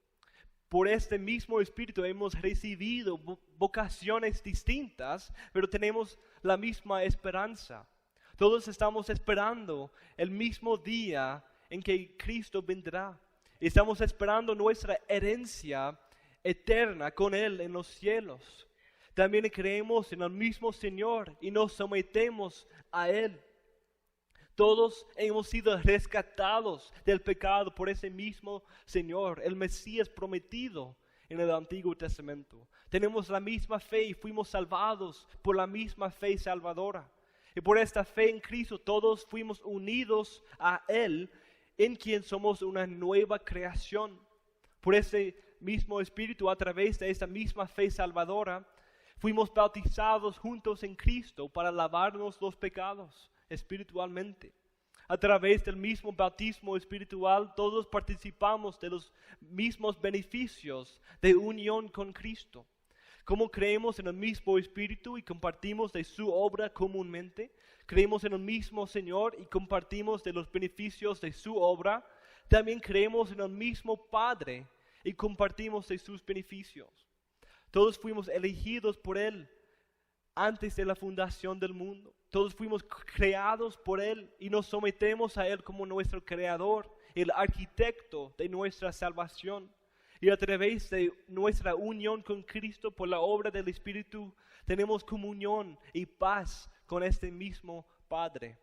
Speaker 1: Por este mismo Espíritu hemos recibido vocaciones distintas, pero tenemos la misma esperanza. Todos estamos esperando el mismo día en que Cristo vendrá. Estamos esperando nuestra herencia eterna con Él en los cielos. También creemos en el mismo Señor y nos sometemos a Él. Todos hemos sido rescatados del pecado por ese mismo Señor, el Mesías prometido en el Antiguo Testamento. Tenemos la misma fe y fuimos salvados por la misma fe salvadora. Y por esta fe en Cristo todos fuimos unidos a Él, en quien somos una nueva creación. Por ese mismo Espíritu, a través de esta misma fe salvadora, fuimos bautizados juntos en Cristo para lavarnos los pecados espiritualmente. A través del mismo bautismo espiritual, todos participamos de los mismos beneficios de unión con Cristo. Como creemos en el mismo Espíritu y compartimos de su obra comúnmente, creemos en el mismo Señor y compartimos de los beneficios de su obra, también creemos en el mismo Padre y compartimos de sus beneficios. Todos fuimos elegidos por Él antes de la fundación del mundo. Todos fuimos creados por Él y nos sometemos a Él como nuestro creador, el arquitecto de nuestra salvación. Y a través de nuestra unión con Cristo por la obra del Espíritu, tenemos comunión y paz con este mismo Padre.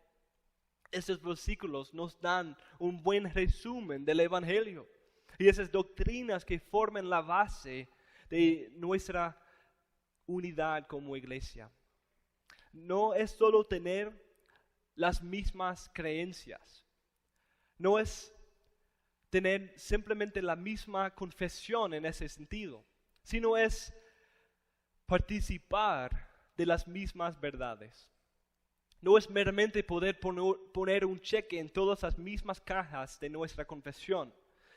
Speaker 1: Estos versículos nos dan un buen resumen del Evangelio y esas doctrinas que forman la base de nuestra unidad como iglesia. No es solo tener las mismas creencias, no es tener simplemente la misma confesión en ese sentido, sino es participar de las mismas verdades. No es meramente poder poner un cheque en todas las mismas cajas de nuestra confesión,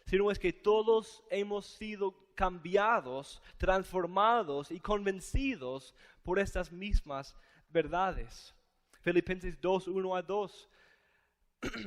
Speaker 1: sino es que todos hemos sido cambiados, transformados y convencidos por estas mismas verdades. Filipenses 2, 1-2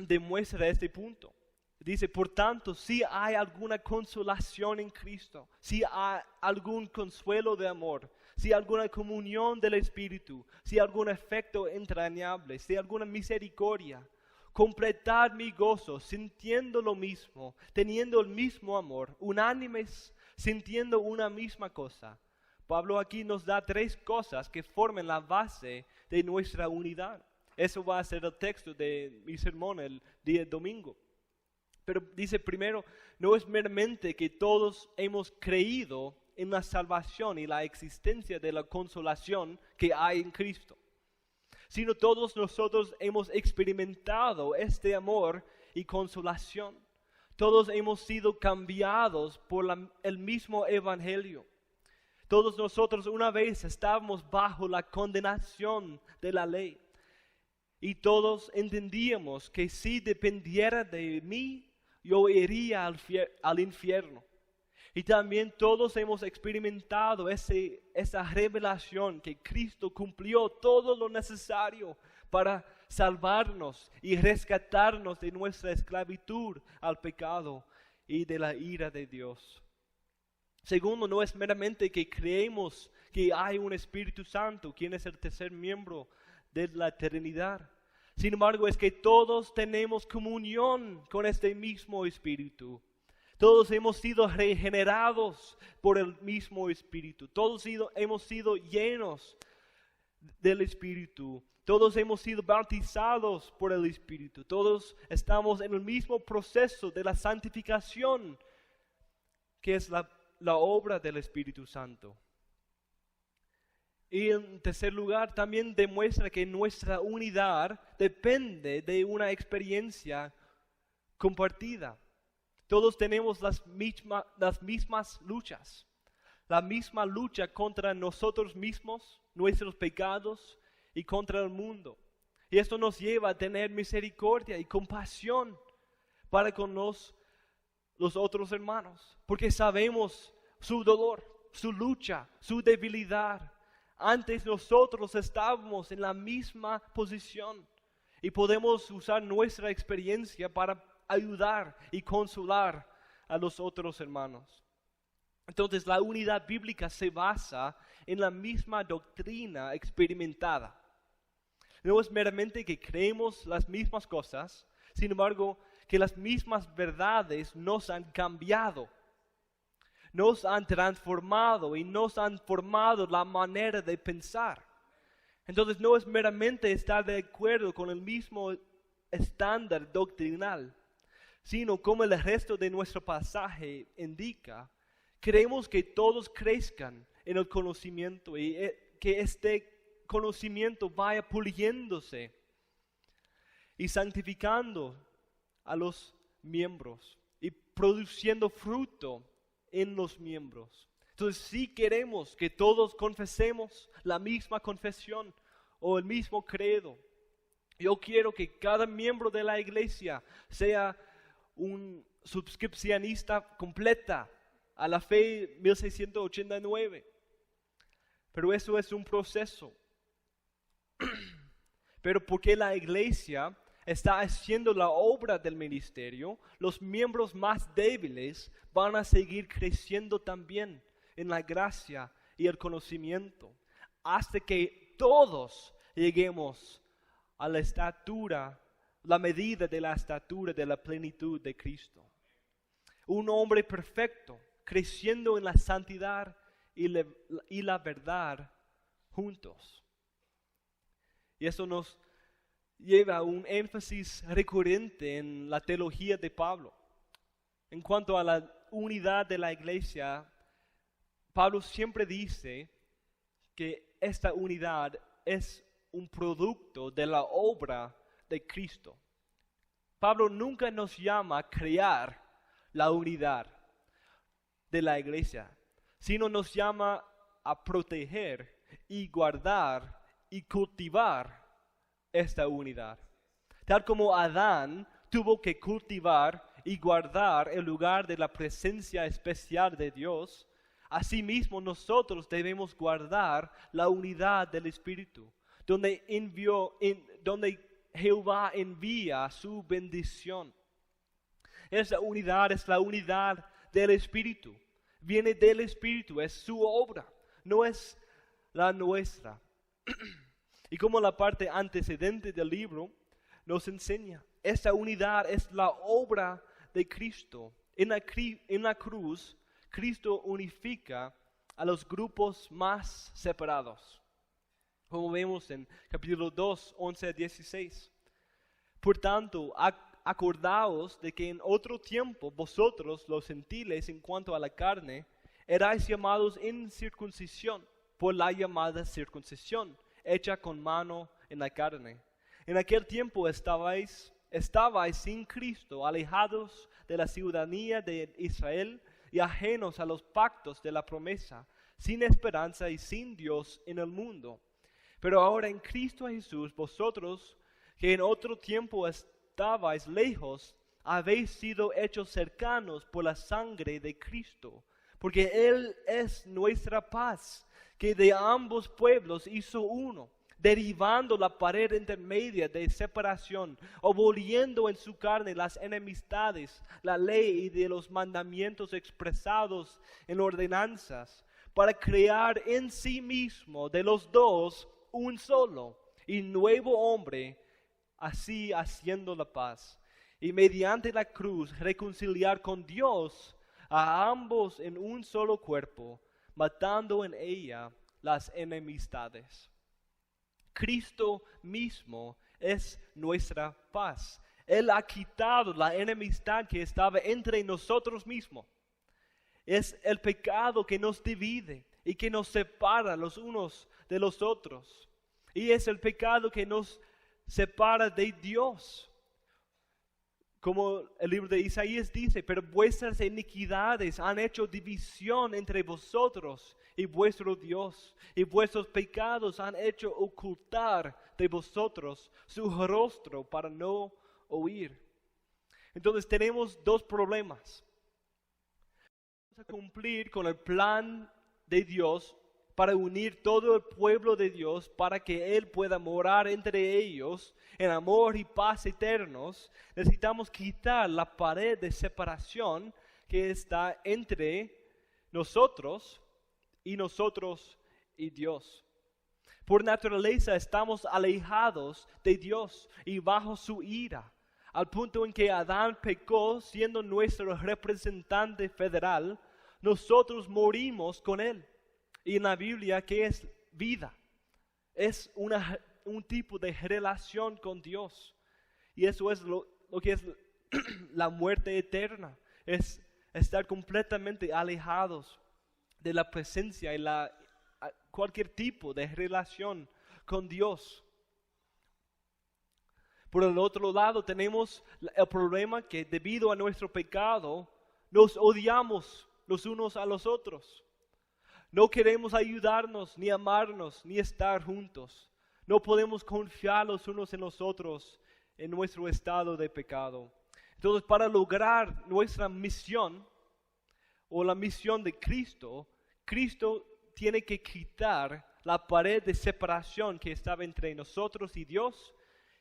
Speaker 1: demuestra este punto. Dice, por tanto, si hay alguna consolación en Cristo, si hay algún consuelo de amor, si hay alguna comunión del Espíritu, si hay algún afecto entrañable, si hay alguna misericordia, completad mi gozo, sintiendo lo mismo, teniendo el mismo amor, unánimes, sintiendo una misma cosa. Pablo aquí nos da 3 cosas que forman la base de nuestra unidad. Eso va a ser el texto de mi sermón el día domingo. Pero dice primero, no es meramente que todos hemos creído en la salvación y la existencia de la consolación que hay en Cristo, sino todos nosotros hemos experimentado este amor y consolación. Todos hemos sido cambiados por el mismo Evangelio. Todos nosotros una vez estábamos bajo la condenación de la ley. Y todos entendíamos que si dependiera de mí, yo iría al infierno. Y también todos hemos experimentado esa revelación que Cristo cumplió todo lo necesario para salvarnos y rescatarnos de nuestra esclavitud al pecado y de la ira de Dios. Segundo, no es meramente que creemos que hay un Espíritu Santo, quien es el tercer miembro de la Trinidad. Sin embargo, es que todos tenemos comunión con este mismo Espíritu. Todos hemos sido regenerados por el mismo Espíritu. Todos hemos sido llenos del Espíritu. Todos hemos sido bautizados por el Espíritu. Todos estamos en el mismo proceso de la santificación, que es la obra del Espíritu Santo. Y en tercer lugar, también demuestra que nuestra unidad depende de una experiencia compartida. Todos tenemos las mismas luchas. La misma lucha contra nosotros mismos, nuestros pecados y contra el mundo. Y esto nos lleva a tener misericordia y compasión para con los otros hermanos. Porque sabemos su dolor, su lucha, su debilidad. Antes nosotros estábamos en la misma posición y podemos usar nuestra experiencia para ayudar y consolar a los otros hermanos. Entonces la unidad bíblica se basa en la misma doctrina experimentada. No es meramente que creemos las mismas cosas, sin embargo que las mismas verdades nos han cambiado, nos han transformado y nos han formado la manera de pensar. Entonces no es meramente estar de acuerdo con el mismo estándar doctrinal, sino como el resto de nuestro pasaje indica, queremos que todos crezcan en el conocimiento y que este conocimiento vaya puliéndose y santificando a los miembros y produciendo fruto en los miembros. Entonces, si queremos que todos confesemos la misma confesión o el mismo credo, yo quiero que cada miembro de la iglesia sea un suscripcionista completa a la fe 1689. Pero eso es un proceso. Pero porque la iglesia está haciendo la obra del ministerio, los miembros más débiles van a seguir creciendo también en la gracia y el conocimiento, hasta que todos lleguemos a la estatura, la medida de la estatura de la plenitud de Cristo. Un hombre perfecto, creciendo en la santidad y la verdad juntos. Y eso nos lleva a un énfasis recurrente en la teología de Pablo. En cuanto a la unidad de la iglesia, Pablo siempre dice que esta unidad es un producto de la obra de Cristo. Pablo nunca nos llama a crear la unidad de la iglesia, sino nos llama a proteger y guardar y cultivar esta unidad. Tal como Adán tuvo que cultivar y guardar el lugar de la presencia especial de Dios, asimismo nosotros debemos guardar la unidad del Espíritu, donde Jehová envía su bendición. Esa unidad es la unidad del Espíritu. Viene del Espíritu, es su obra, no es la nuestra. Y como la parte antecedente del libro nos enseña, esta unidad es la obra de Cristo. En la cruz, Cristo unifica a los grupos más separados, como vemos en capítulo 2, 11 a 16. Por tanto, acordaos de que en otro tiempo vosotros, los gentiles, en cuanto a la carne, erais llamados en circuncisión, por la llamada circuncisión, hecha con mano en la carne. En aquel tiempo estabais sin Cristo, alejados de la ciudadanía de Israel y ajenos a los pactos de la promesa, sin esperanza y sin Dios en el mundo. Pero ahora en Cristo Jesús, vosotros que en otro tiempo estabais lejos, habéis sido hechos cercanos por la sangre de Cristo, porque Él es nuestra paz, que de ambos pueblos hizo uno, derribando la pared intermedia de separación, aboliendo en su carne las enemistades, la ley y de los mandamientos expresados en ordenanzas, para crear en sí mismo de los dos un solo y nuevo hombre, así haciendo la paz, y mediante la cruz reconciliar con Dios a ambos en un solo cuerpo, matando en ella las enemistades. Cristo mismo es nuestra paz. Él ha quitado la enemistad que estaba entre nosotros mismos. Es el pecado que nos divide y que nos separa los unos de los otros. Y es el pecado que nos separa de Dios. Como el libro de Isaías dice, pero vuestras iniquidades han hecho división entre vosotros y vuestro Dios, y vuestros pecados han hecho ocultar de vosotros su rostro para no oír. Entonces tenemos dos problemas. Vamos a cumplir con el plan de Dios para unir todo el pueblo de Dios, para que Él pueda morar entre ellos en amor y paz eternos. Necesitamos quitar la pared de separación que está entre nosotros y Dios. Por naturaleza estamos alejados de Dios y bajo su ira, al punto en que Adán pecó siendo nuestro representante federal. Nosotros morimos con Él. Y en la Biblia, ¿qué es vida? Es un tipo de relación con Dios. Y eso es lo que es la muerte eterna. Es estar completamente alejados de la presencia y cualquier tipo de relación con Dios. Por el otro lado tenemos el problema que debido a nuestro pecado nos odiamos los unos a los otros. No queremos ayudarnos, ni amarnos, ni estar juntos. No podemos confiar los unos en los otros en nuestro estado de pecado. Entonces, para lograr nuestra misión, o la misión de Cristo, Cristo tiene que quitar la pared de separación que estaba entre nosotros y Dios,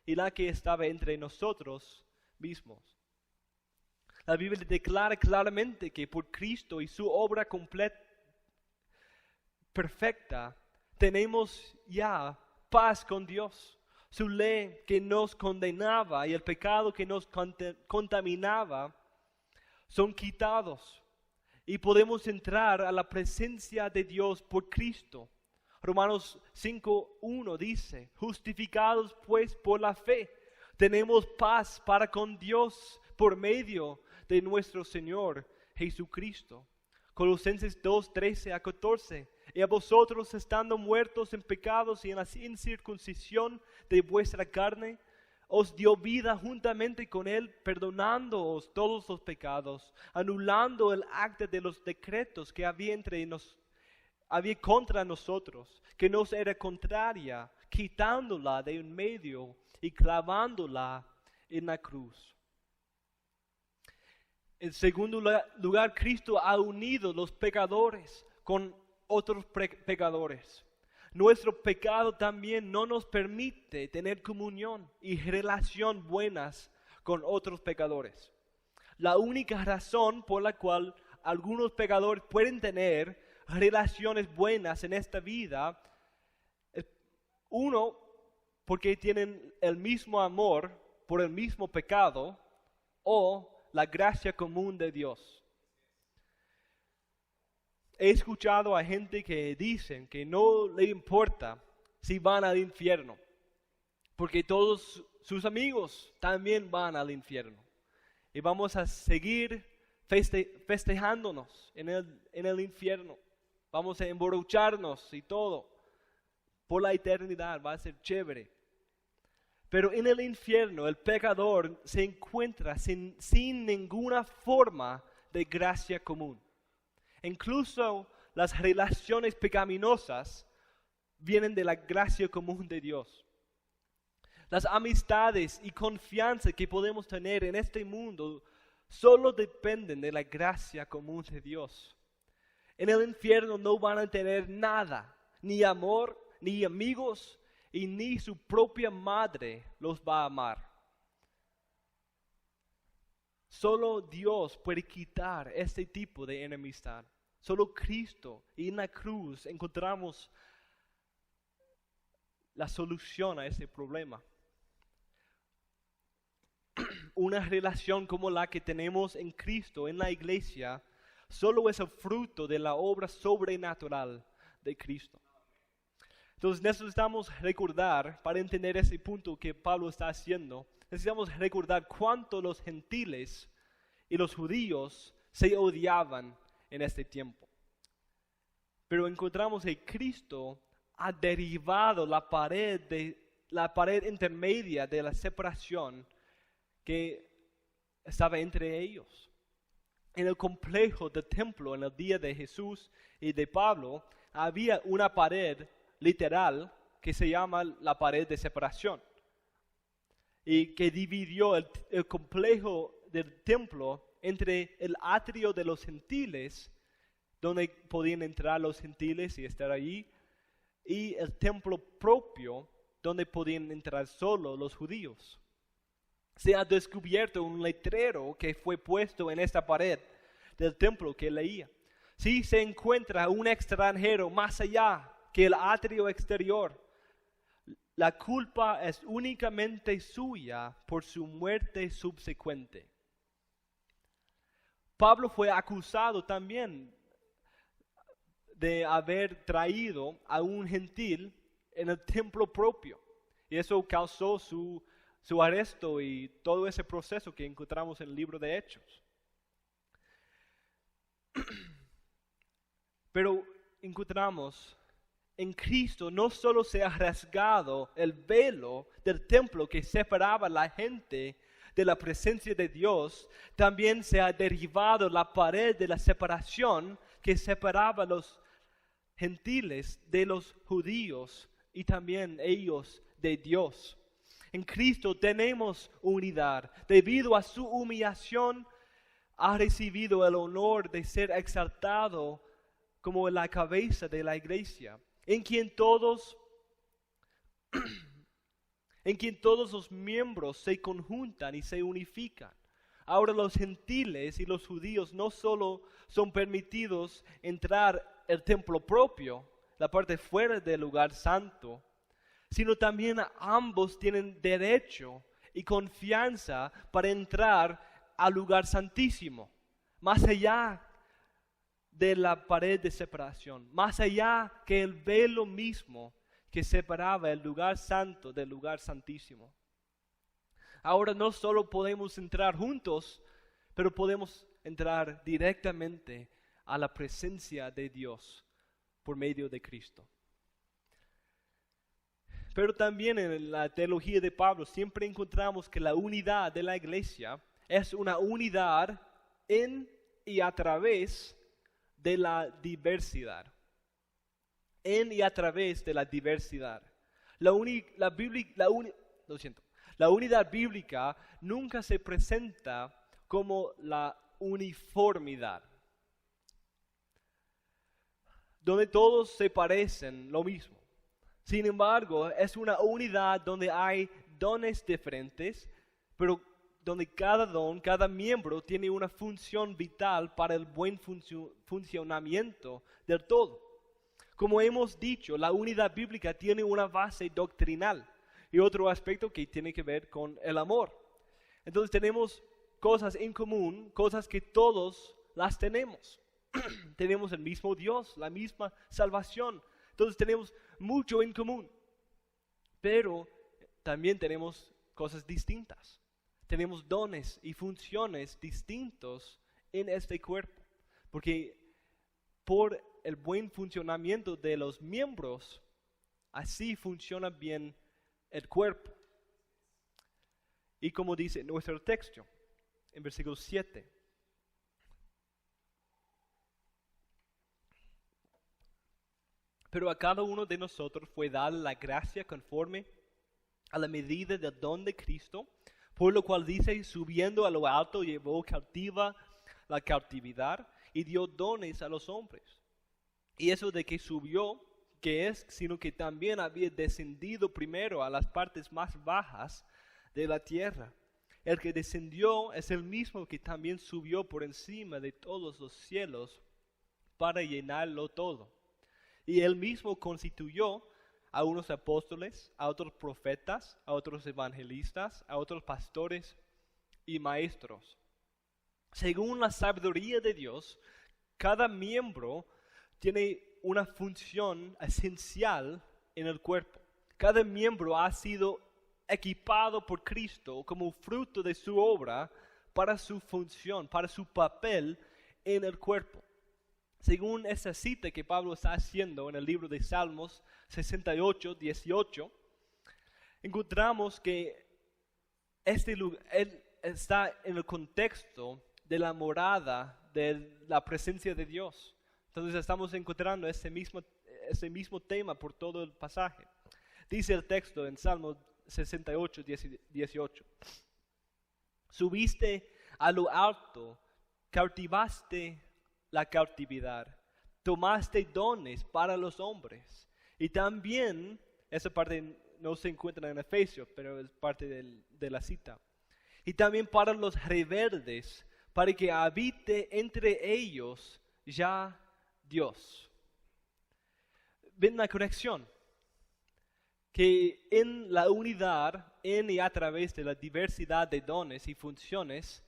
Speaker 1: y la que estaba entre nosotros mismos. La Biblia declara claramente que por Cristo y su obra completa, perfecta, tenemos ya paz con Dios. Su ley que nos condenaba y el pecado que nos contaminaba son quitados y podemos entrar a la presencia de Dios por Cristo. Romanos 5:1 dice, justificados pues por la fe, tenemos paz para con Dios por medio de nuestro Señor Jesucristo. Colosenses 2:13-14. Y a vosotros, estando muertos en pecados y en la incircuncisión de vuestra carne, os dio vida juntamente con Él, perdonándoos todos los pecados, anulando el acta de los decretos que había contra nosotros, que nos era contraria, quitándola de en medio y clavándola en la cruz. En segundo lugar, Cristo ha unido los pecadores con otros pecadores. Nuestro pecado también no nos permite tener comunión y relación buenas con otros pecadores. La única razón por la cual algunos pecadores pueden tener relaciones buenas en esta vida es, uno, porque tienen el mismo amor por el mismo pecado, o la gracia común de Dios. He escuchado a gente que dicen que no le importa si van al infierno, porque todos sus amigos también van al infierno. Y vamos a seguir festejándonos en el infierno. Vamos a emborracharnos y todo. Por la eternidad va a ser chévere. Pero en el infierno el pecador se encuentra sin ninguna forma de gracia común. Incluso las relaciones pecaminosas vienen de la gracia común de Dios. Las amistades y confianza que podemos tener en este mundo solo dependen de la gracia común de Dios. En el infierno no van a tener nada, ni amor, ni amigos, y ni su propia madre los va a amar. Solo Dios puede quitar este tipo de enemistad. Solo Cristo, y en la cruz encontramos la solución a ese problema. Una relación como la que tenemos en Cristo, en la iglesia, solo es el fruto de la obra sobrenatural de Cristo. Entonces necesitamos recordar, para entender ese punto que Pablo está haciendo, necesitamos recordar cuánto los gentiles y los judíos se odiaban en este tiempo. Pero encontramos que Cristo ha derribado la pared intermedia de la separación que estaba entre ellos. En el complejo del templo en el día de Jesús y de Pablo había una pared literal que se llama la pared de separación y que dividió el complejo del templo entre el atrio de los gentiles, donde podían entrar los gentiles y estar allí, y el templo propio, donde podían entrar solo los judíos. Se ha descubierto un letrero que fue puesto en esta pared del templo que leía. Si se encuentra un extranjero más allá que el atrio exterior, la culpa es únicamente suya por su muerte subsecuente. Pablo fue acusado también de haber traído a un gentil en el templo propio. Y eso causó su arresto y todo ese proceso que encontramos en el libro de Hechos. Pero encontramos en Cristo no solo se ha rasgado el velo del templo que separaba a la gente de la presencia de Dios, también se ha derribado la pared de la separación que separaba a los gentiles de los judíos y también ellos de Dios. En Cristo tenemos unidad. Debido a su humillación, ha recibido el honor de ser exaltado como la cabeza de la iglesia, en quien todos los miembros se conjuntan y se unifican. Ahora los gentiles y los judíos no solo son permitidos entrar al templo propio, la parte fuera del lugar santo, sino también ambos tienen derecho y confianza para entrar al lugar santísimo, más allá de la pared de separación, más allá que el velo mismo que separaba el lugar santo del lugar santísimo. Ahora no solo podemos entrar juntos, pero podemos entrar directamente a la presencia de Dios por medio de Cristo. Pero también en la teología de Pablo siempre encontramos que la unidad de la iglesia es una unidad en y a través de la diversidad. En y a través de la diversidad. La unidad bíblica nunca se presenta como la uniformidad, donde todos se parecen lo mismo. Sin embargo, es una unidad donde hay dones diferentes, pero donde cada don, cada miembro tiene una función vital para el buen funcionamiento del todo. Como hemos dicho, la unidad bíblica tiene una base doctrinal y otro aspecto que tiene que ver con el amor. Entonces tenemos cosas en común, cosas que todos las tenemos. Tenemos el mismo Dios, la misma salvación. Entonces tenemos mucho en común, pero también tenemos cosas distintas. Tenemos dones y funciones distintos en este cuerpo, porque por el buen funcionamiento de los miembros, así funciona bien el cuerpo. Y como dice nuestro texto, en versículo 7, pero a cada uno de nosotros fue dada la gracia conforme a la medida del don de Cristo, por lo cual dice, subiendo a lo alto llevó cautiva la cautividad y dio dones a los hombres. Y eso de que subió, que es, sino que también había descendido primero a las partes más bajas de la tierra. El que descendió es el mismo que también subió por encima de todos los cielos para llenarlo todo. Y él mismo constituyó a unos apóstoles, a otros profetas, a otros evangelistas, a otros pastores y maestros. Según la sabiduría de Dios, cada miembro tiene una función esencial en el cuerpo. Cada miembro ha sido equipado por Cristo como fruto de su obra para su función, para su papel en el cuerpo. Según esa cita que Pablo está haciendo en el libro de Salmos 68, 18, encontramos que está en el contexto de la morada, de la presencia de Dios. Entonces estamos encontrando ese mismo tema por todo el pasaje. Dice el texto en Salmo 68, 18. Subiste a lo alto, cautivaste la cautividad, tomaste dones para los hombres. Y también, esa parte no se encuentra en Efesios, pero es parte de la cita. Y también para los rebeldes, para que habite entre ellos ya Dios. Ven la conexión, que en la unidad, en y a través de la diversidad de dones y funciones,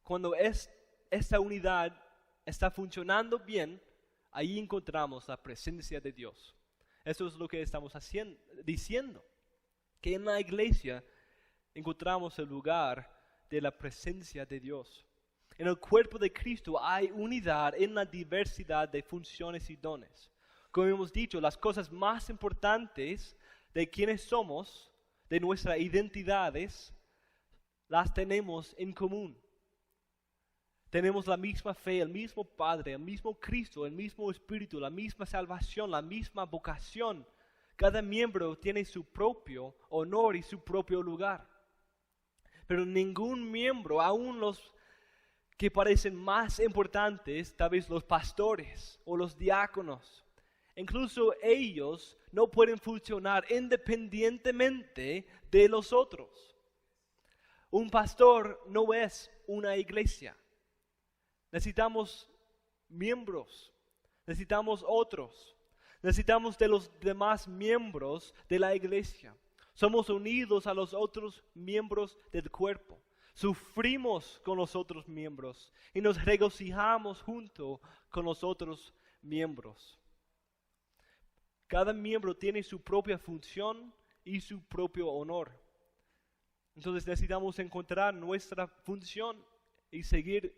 Speaker 1: cuando esta unidad está funcionando bien, ahí encontramos la presencia de Dios. Eso es lo que estamos diciendo, que en la iglesia encontramos el lugar de la presencia de Dios. En el cuerpo de Cristo hay unidad en la diversidad de funciones y dones. Como hemos dicho, las cosas más importantes de quienes somos, de nuestras identidades, las tenemos en común. Tenemos la misma fe, el mismo Padre, el mismo Cristo, el mismo Espíritu, la misma salvación, la misma vocación. Cada miembro tiene su propio honor y su propio lugar. Pero ningún miembro, aun los que parecen más importantes, tal vez los pastores o los diáconos, incluso ellos no pueden funcionar independientemente de los otros. Un pastor no es una iglesia. Necesitamos miembros, necesitamos otros, necesitamos de los demás miembros de la iglesia. Somos unidos a los otros miembros del cuerpo. Sufrimos con los otros miembros y nos regocijamos junto con los otros miembros. Cada miembro tiene su propia función y su propio honor. Entonces necesitamos encontrar nuestra función y seguir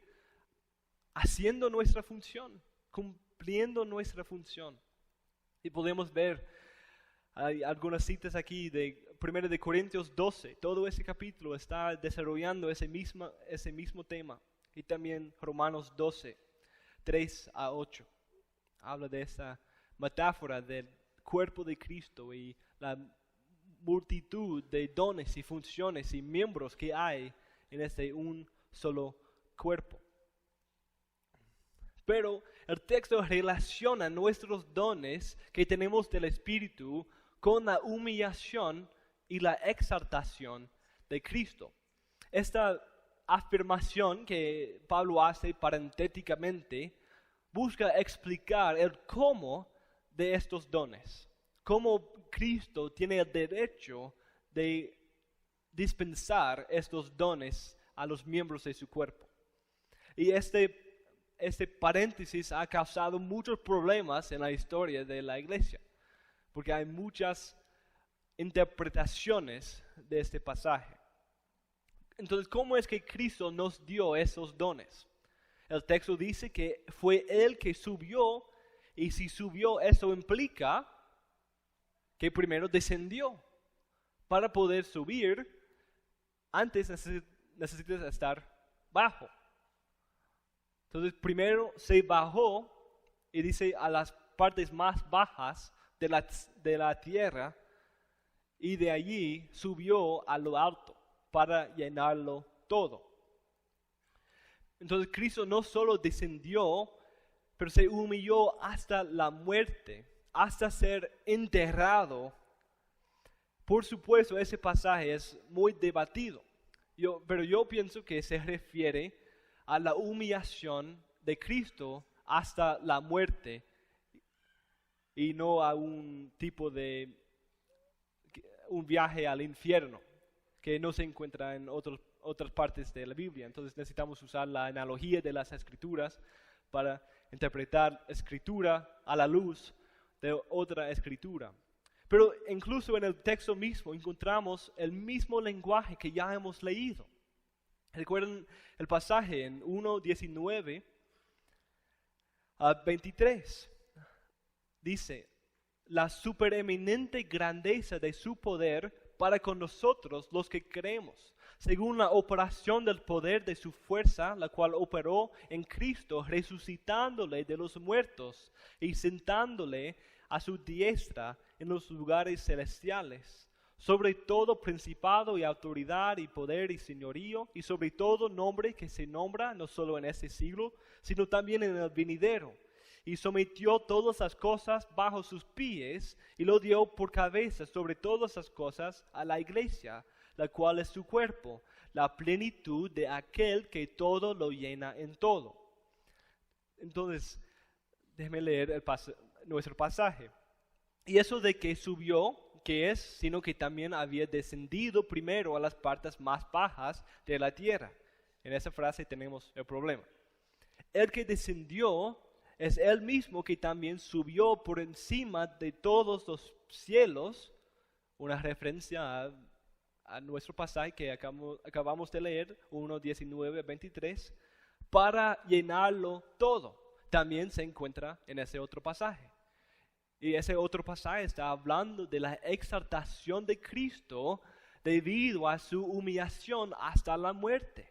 Speaker 1: haciendo nuestra función, cumpliendo nuestra función. Y podemos ver, hay algunas citas aquí de 1 de Corintios 12, todo ese capítulo está desarrollando ese mismo tema. Y también Romanos 12, 3 a 8, habla de esa metáfora del cuerpo de Cristo y la multitud de dones y funciones y miembros que hay en este un solo cuerpo. Pero el texto relaciona nuestros dones que tenemos del Espíritu con la humillación y la exaltación de Cristo. Esta afirmación que Pablo hace parentéticamente busca explicar el cómo de estos dones, cómo Cristo tiene el derecho de dispensar estos dones a los miembros de su cuerpo. Y este paréntesis ha causado muchos problemas en la historia de la iglesia, porque hay muchas interpretaciones de este pasaje. Entonces, ¿cómo es que Cristo nos dio esos dones? El texto dice que fue Él que subió, y si subió, eso implica que primero descendió. Para poder subir, antes necesitas estar bajo. Entonces primero se bajó y dice a las partes más bajas de la tierra y de allí subió a lo alto para llenarlo todo. Entonces Cristo no solo descendió, pero se humilló hasta la muerte, hasta ser enterrado. Por supuesto, ese pasaje es muy debatido, pero yo pienso que se refiere a la humillación de Cristo hasta la muerte y no a un tipo de un viaje al infierno que no se encuentra en otras partes de la Biblia. Entonces necesitamos usar la analogía de las Escrituras para interpretar Escritura a la luz de otra Escritura. Pero incluso en el texto mismo encontramos el mismo lenguaje que ya hemos leído. Recuerden el pasaje en 1:19 a 23. Dice, la supereminente grandeza de su poder para con nosotros los que creemos, según la operación del poder de su fuerza, la cual operó en Cristo, resucitándole de los muertos y sentándole a su diestra en los lugares celestiales, sobre todo principado y autoridad y poder y señorío, y sobre todo nombre que se nombra no solo en este siglo, sino también en el venidero. Y sometió todas las cosas bajo sus pies, y lo dio por cabeza sobre todas las cosas a la iglesia, la cual es su cuerpo, la plenitud de aquel que todo lo llena en todo. Entonces, déjeme leer nuestro pasaje. Y eso de que subió, que es, sino que también había descendido primero a las partes más bajas de la tierra. En esa frase tenemos el problema. El que descendió es el mismo que también subió por encima de todos los cielos, una referencia a nuestro pasaje que acabamos de leer, 1:19-23, para llenarlo todo. También se encuentra en ese otro pasaje. Y ese otro pasaje está hablando de la exaltación de Cristo debido a su humillación hasta la muerte.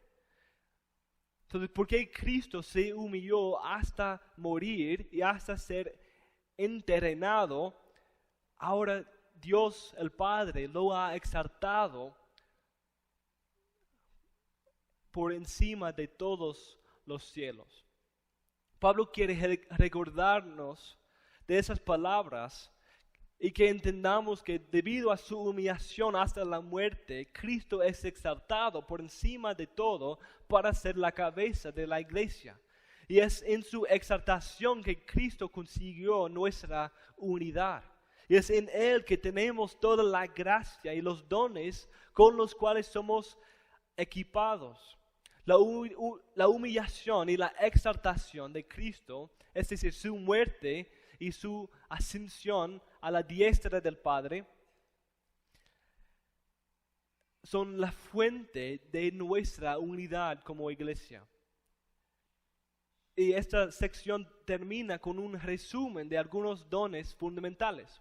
Speaker 1: Entonces, ¿por qué Cristo se humilló hasta morir y hasta ser enterrado? Ahora Dios el Padre lo ha exaltado por encima de todos los cielos. Pablo quiere recordarnos de esas palabras y que entendamos que debido a su humillación hasta la muerte, Cristo es exaltado por encima de todo para ser la cabeza de la iglesia. Y es en su exaltación que Cristo consiguió nuestra unidad. Y es en Él que tenemos toda la gracia y los dones con los cuales somos equipados. La humillación y la exaltación de Cristo, es decir, su muerte y su ascensión a la diestra del Padre, son la fuente de nuestra unidad como iglesia. Y esta sección termina con un resumen de algunos dones fundamentales.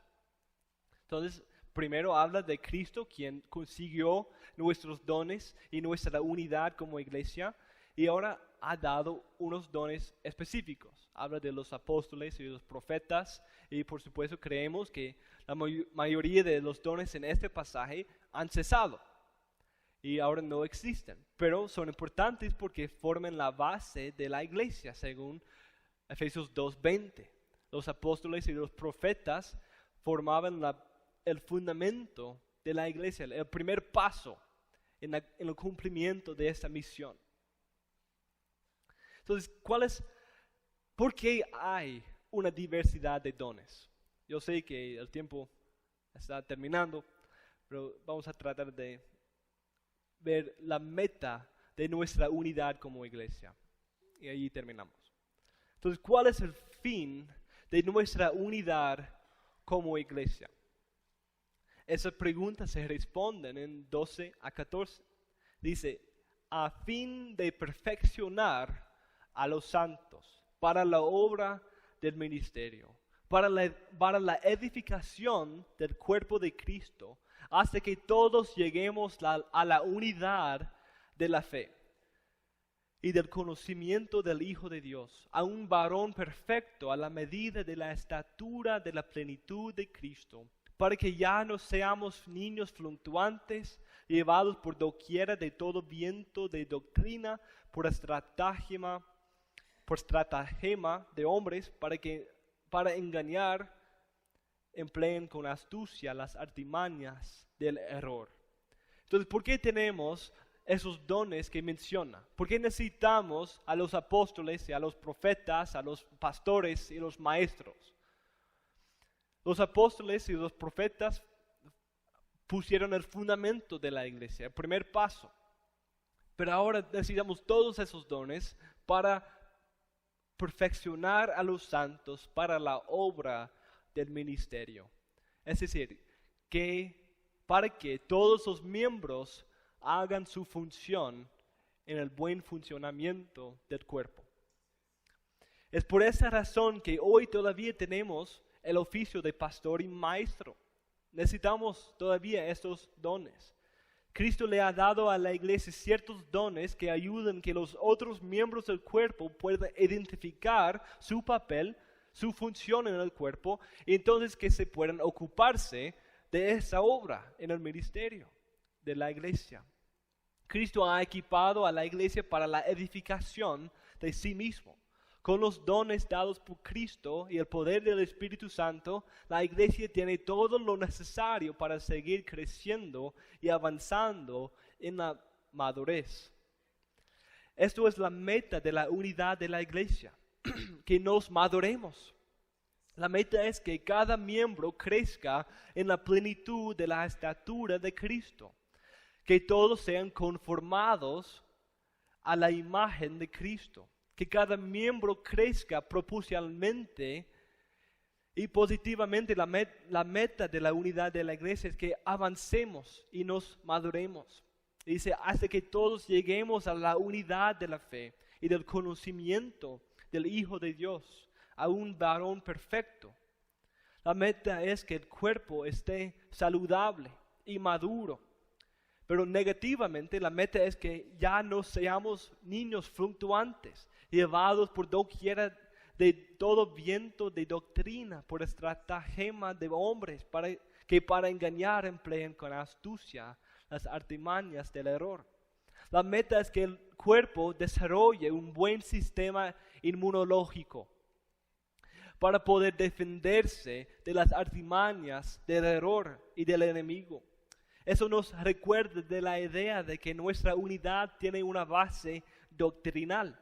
Speaker 1: Entonces, primero habla de Cristo, quien consiguió nuestros dones y nuestra unidad como iglesia, y ahora ha dado unos dones específicos. Habla de los apóstoles y los profetas, y por supuesto creemos que la mayoría de los dones en este pasaje han cesado y ahora no existen, pero son importantes porque forman la base de la iglesia, según Efesios 2:20. Los apóstoles y los profetas formaban el fundamento de la iglesia, el primer paso en el cumplimiento de esta misión. Entonces, ¿por qué hay una diversidad de dones? Yo sé que el tiempo está terminando, pero vamos a tratar de ver la meta de nuestra unidad como iglesia. Y ahí terminamos. Entonces, ¿cuál es el fin de nuestra unidad como iglesia? Esas preguntas se responden en 12-14. Dice, a fin de perfeccionar a los santos para la obra del ministerio, para la edificación del cuerpo de Cristo, hasta que todos lleguemos a la unidad de la fe y del conocimiento del Hijo de Dios, a un varón perfecto a la medida de la estatura de la plenitud de Cristo, para que ya no seamos niños fluctuantes, llevados por doquiera de todo viento de doctrina, por estratagema de hombres, para engañar, empleen con astucia las artimañas del error. Entonces, ¿por qué tenemos esos dones que menciona? ¿Por qué necesitamos a los apóstoles y a los profetas, a los pastores y los maestros? Los apóstoles y los profetas pusieron el fundamento de la iglesia, el primer paso. Pero ahora necesitamos todos esos dones para perfeccionar a los santos para la obra del ministerio. Es decir, para que todos los miembros hagan su función en el buen funcionamiento del cuerpo. Es por esa razón que hoy todavía tenemos el oficio de pastor y maestro. Necesitamos todavía estos dones. Cristo le ha dado a la iglesia ciertos dones que ayudan que los otros miembros del cuerpo puedan identificar su papel, su función en el cuerpo, y entonces que se puedan ocuparse de esa obra en el ministerio de la iglesia. Cristo ha equipado a la iglesia para la edificación de sí mismo. Con los dones dados por Cristo y el poder del Espíritu Santo, la iglesia tiene todo lo necesario para seguir creciendo y avanzando en la madurez. Esto es la meta de la unidad de la iglesia, que nos maduremos. La meta es que cada miembro crezca en la plenitud de la estatura de Cristo, que todos sean conformados a la imagen de Cristo. Que cada miembro crezca proporcionalmente y positivamente. La meta de la unidad de la iglesia es que avancemos y nos maduremos. Dice, hasta que todos lleguemos a la unidad de la fe y del conocimiento del Hijo de Dios, a un varón perfecto. La meta es que el cuerpo esté saludable y maduro. Pero negativamente la meta es que ya no seamos niños fluctuantes, llevados por doquiera de todo viento de doctrina, por estratagema de hombres que para engañar emplean con astucia las artimañas del error. La meta es que el cuerpo desarrolle un buen sistema inmunológico para poder defenderse de las artimañas del error y del enemigo. Eso nos recuerda de la idea de que nuestra unidad tiene una base doctrinal.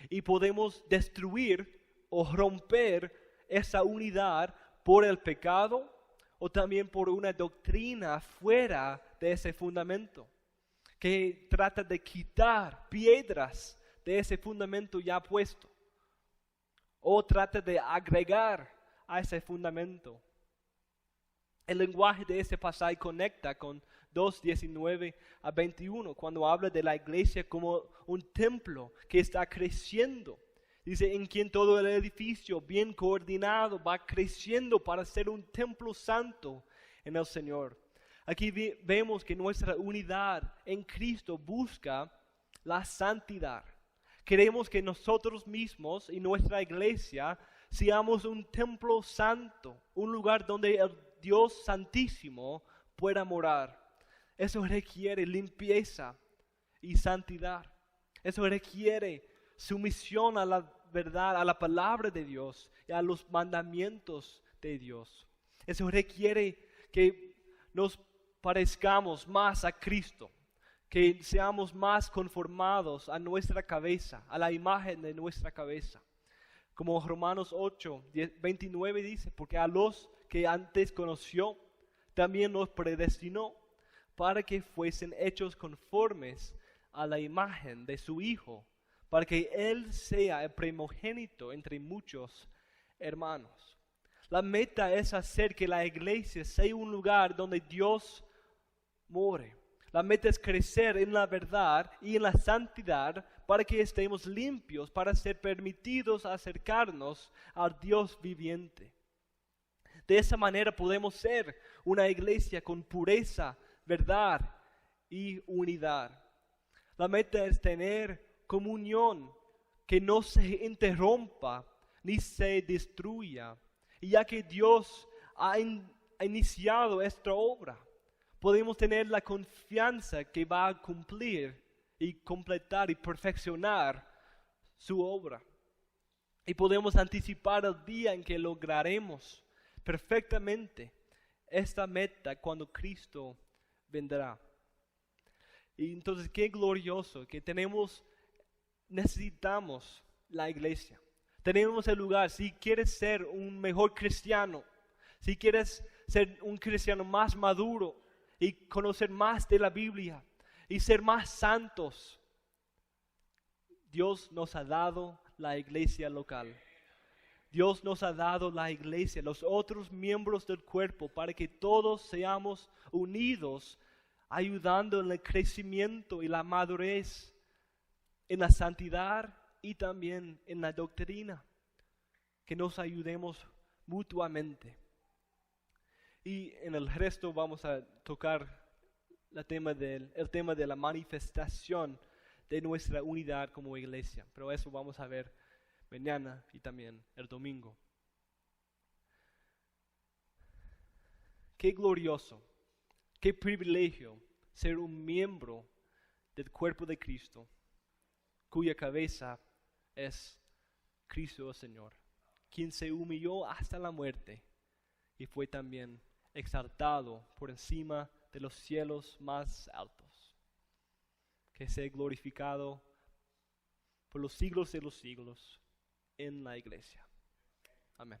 Speaker 1: Y podemos destruir o romper esa unidad por el pecado o también por una doctrina fuera de ese fundamento, que trata de quitar piedras de ese fundamento ya puesto, o trata de agregar a ese fundamento. El lenguaje de este pasaje conecta con 2:19 a 21, cuando habla de la iglesia como un templo que está creciendo. Dice, en quien todo el edificio bien coordinado va creciendo para ser un templo santo en el Señor. Aquí vemos que nuestra unidad en Cristo busca la santidad. Queremos que nosotros mismos y nuestra iglesia seamos un templo santo, un lugar donde el Dios Santísimo pueda morar. Eso requiere limpieza y santidad. Eso requiere sumisión a la verdad, a la palabra de Dios y a los mandamientos de Dios. Eso requiere que nos parezcamos más a Cristo, que seamos más conformados a nuestra cabeza, a la imagen de nuestra cabeza. Como Romanos 8:29 dice, porque a los que antes conoció, también los predestinó para que fuesen hechos conformes a la imagen de su Hijo, para que Él sea el primogénito entre muchos hermanos. La meta es hacer que la iglesia sea un lugar donde Dios more. La meta es crecer en la verdad y en la santidad para que estemos limpios, para ser permitidos acercarnos al Dios viviente. De esa manera podemos ser una iglesia con pureza, verdad y unidad. La meta es tener comunión que no se interrumpa ni se destruya. Y ya que Dios ha iniciado esta obra, podemos tener la confianza que va a cumplir y completar y perfeccionar su obra. Y podemos anticipar el día en que lograremos perfectamente esta meta cuando Cristo vendrá. Y entonces qué glorioso que necesitamos la iglesia. Tenemos el lugar. Si quieres ser un mejor cristiano, si quieres ser un cristiano más maduro y conocer más de la Biblia y ser más santos, Dios nos ha dado la iglesia local. Dios nos ha dado la iglesia, los otros miembros del cuerpo, para que todos seamos unidos, ayudando en el crecimiento y la madurez, en la santidad y también en la doctrina. Que nos ayudemos mutuamente. Y en el resto vamos a tocar el tema de la manifestación de nuestra unidad como iglesia. Pero eso vamos a ver mañana y también el domingo. Qué glorioso, qué privilegio ser un miembro del cuerpo de Cristo, cuya cabeza es Cristo el Señor, quien se humilló hasta la muerte y fue también exaltado por encima de los cielos más altos. Que sea glorificado por los siglos de los siglos en la iglesia. Amén.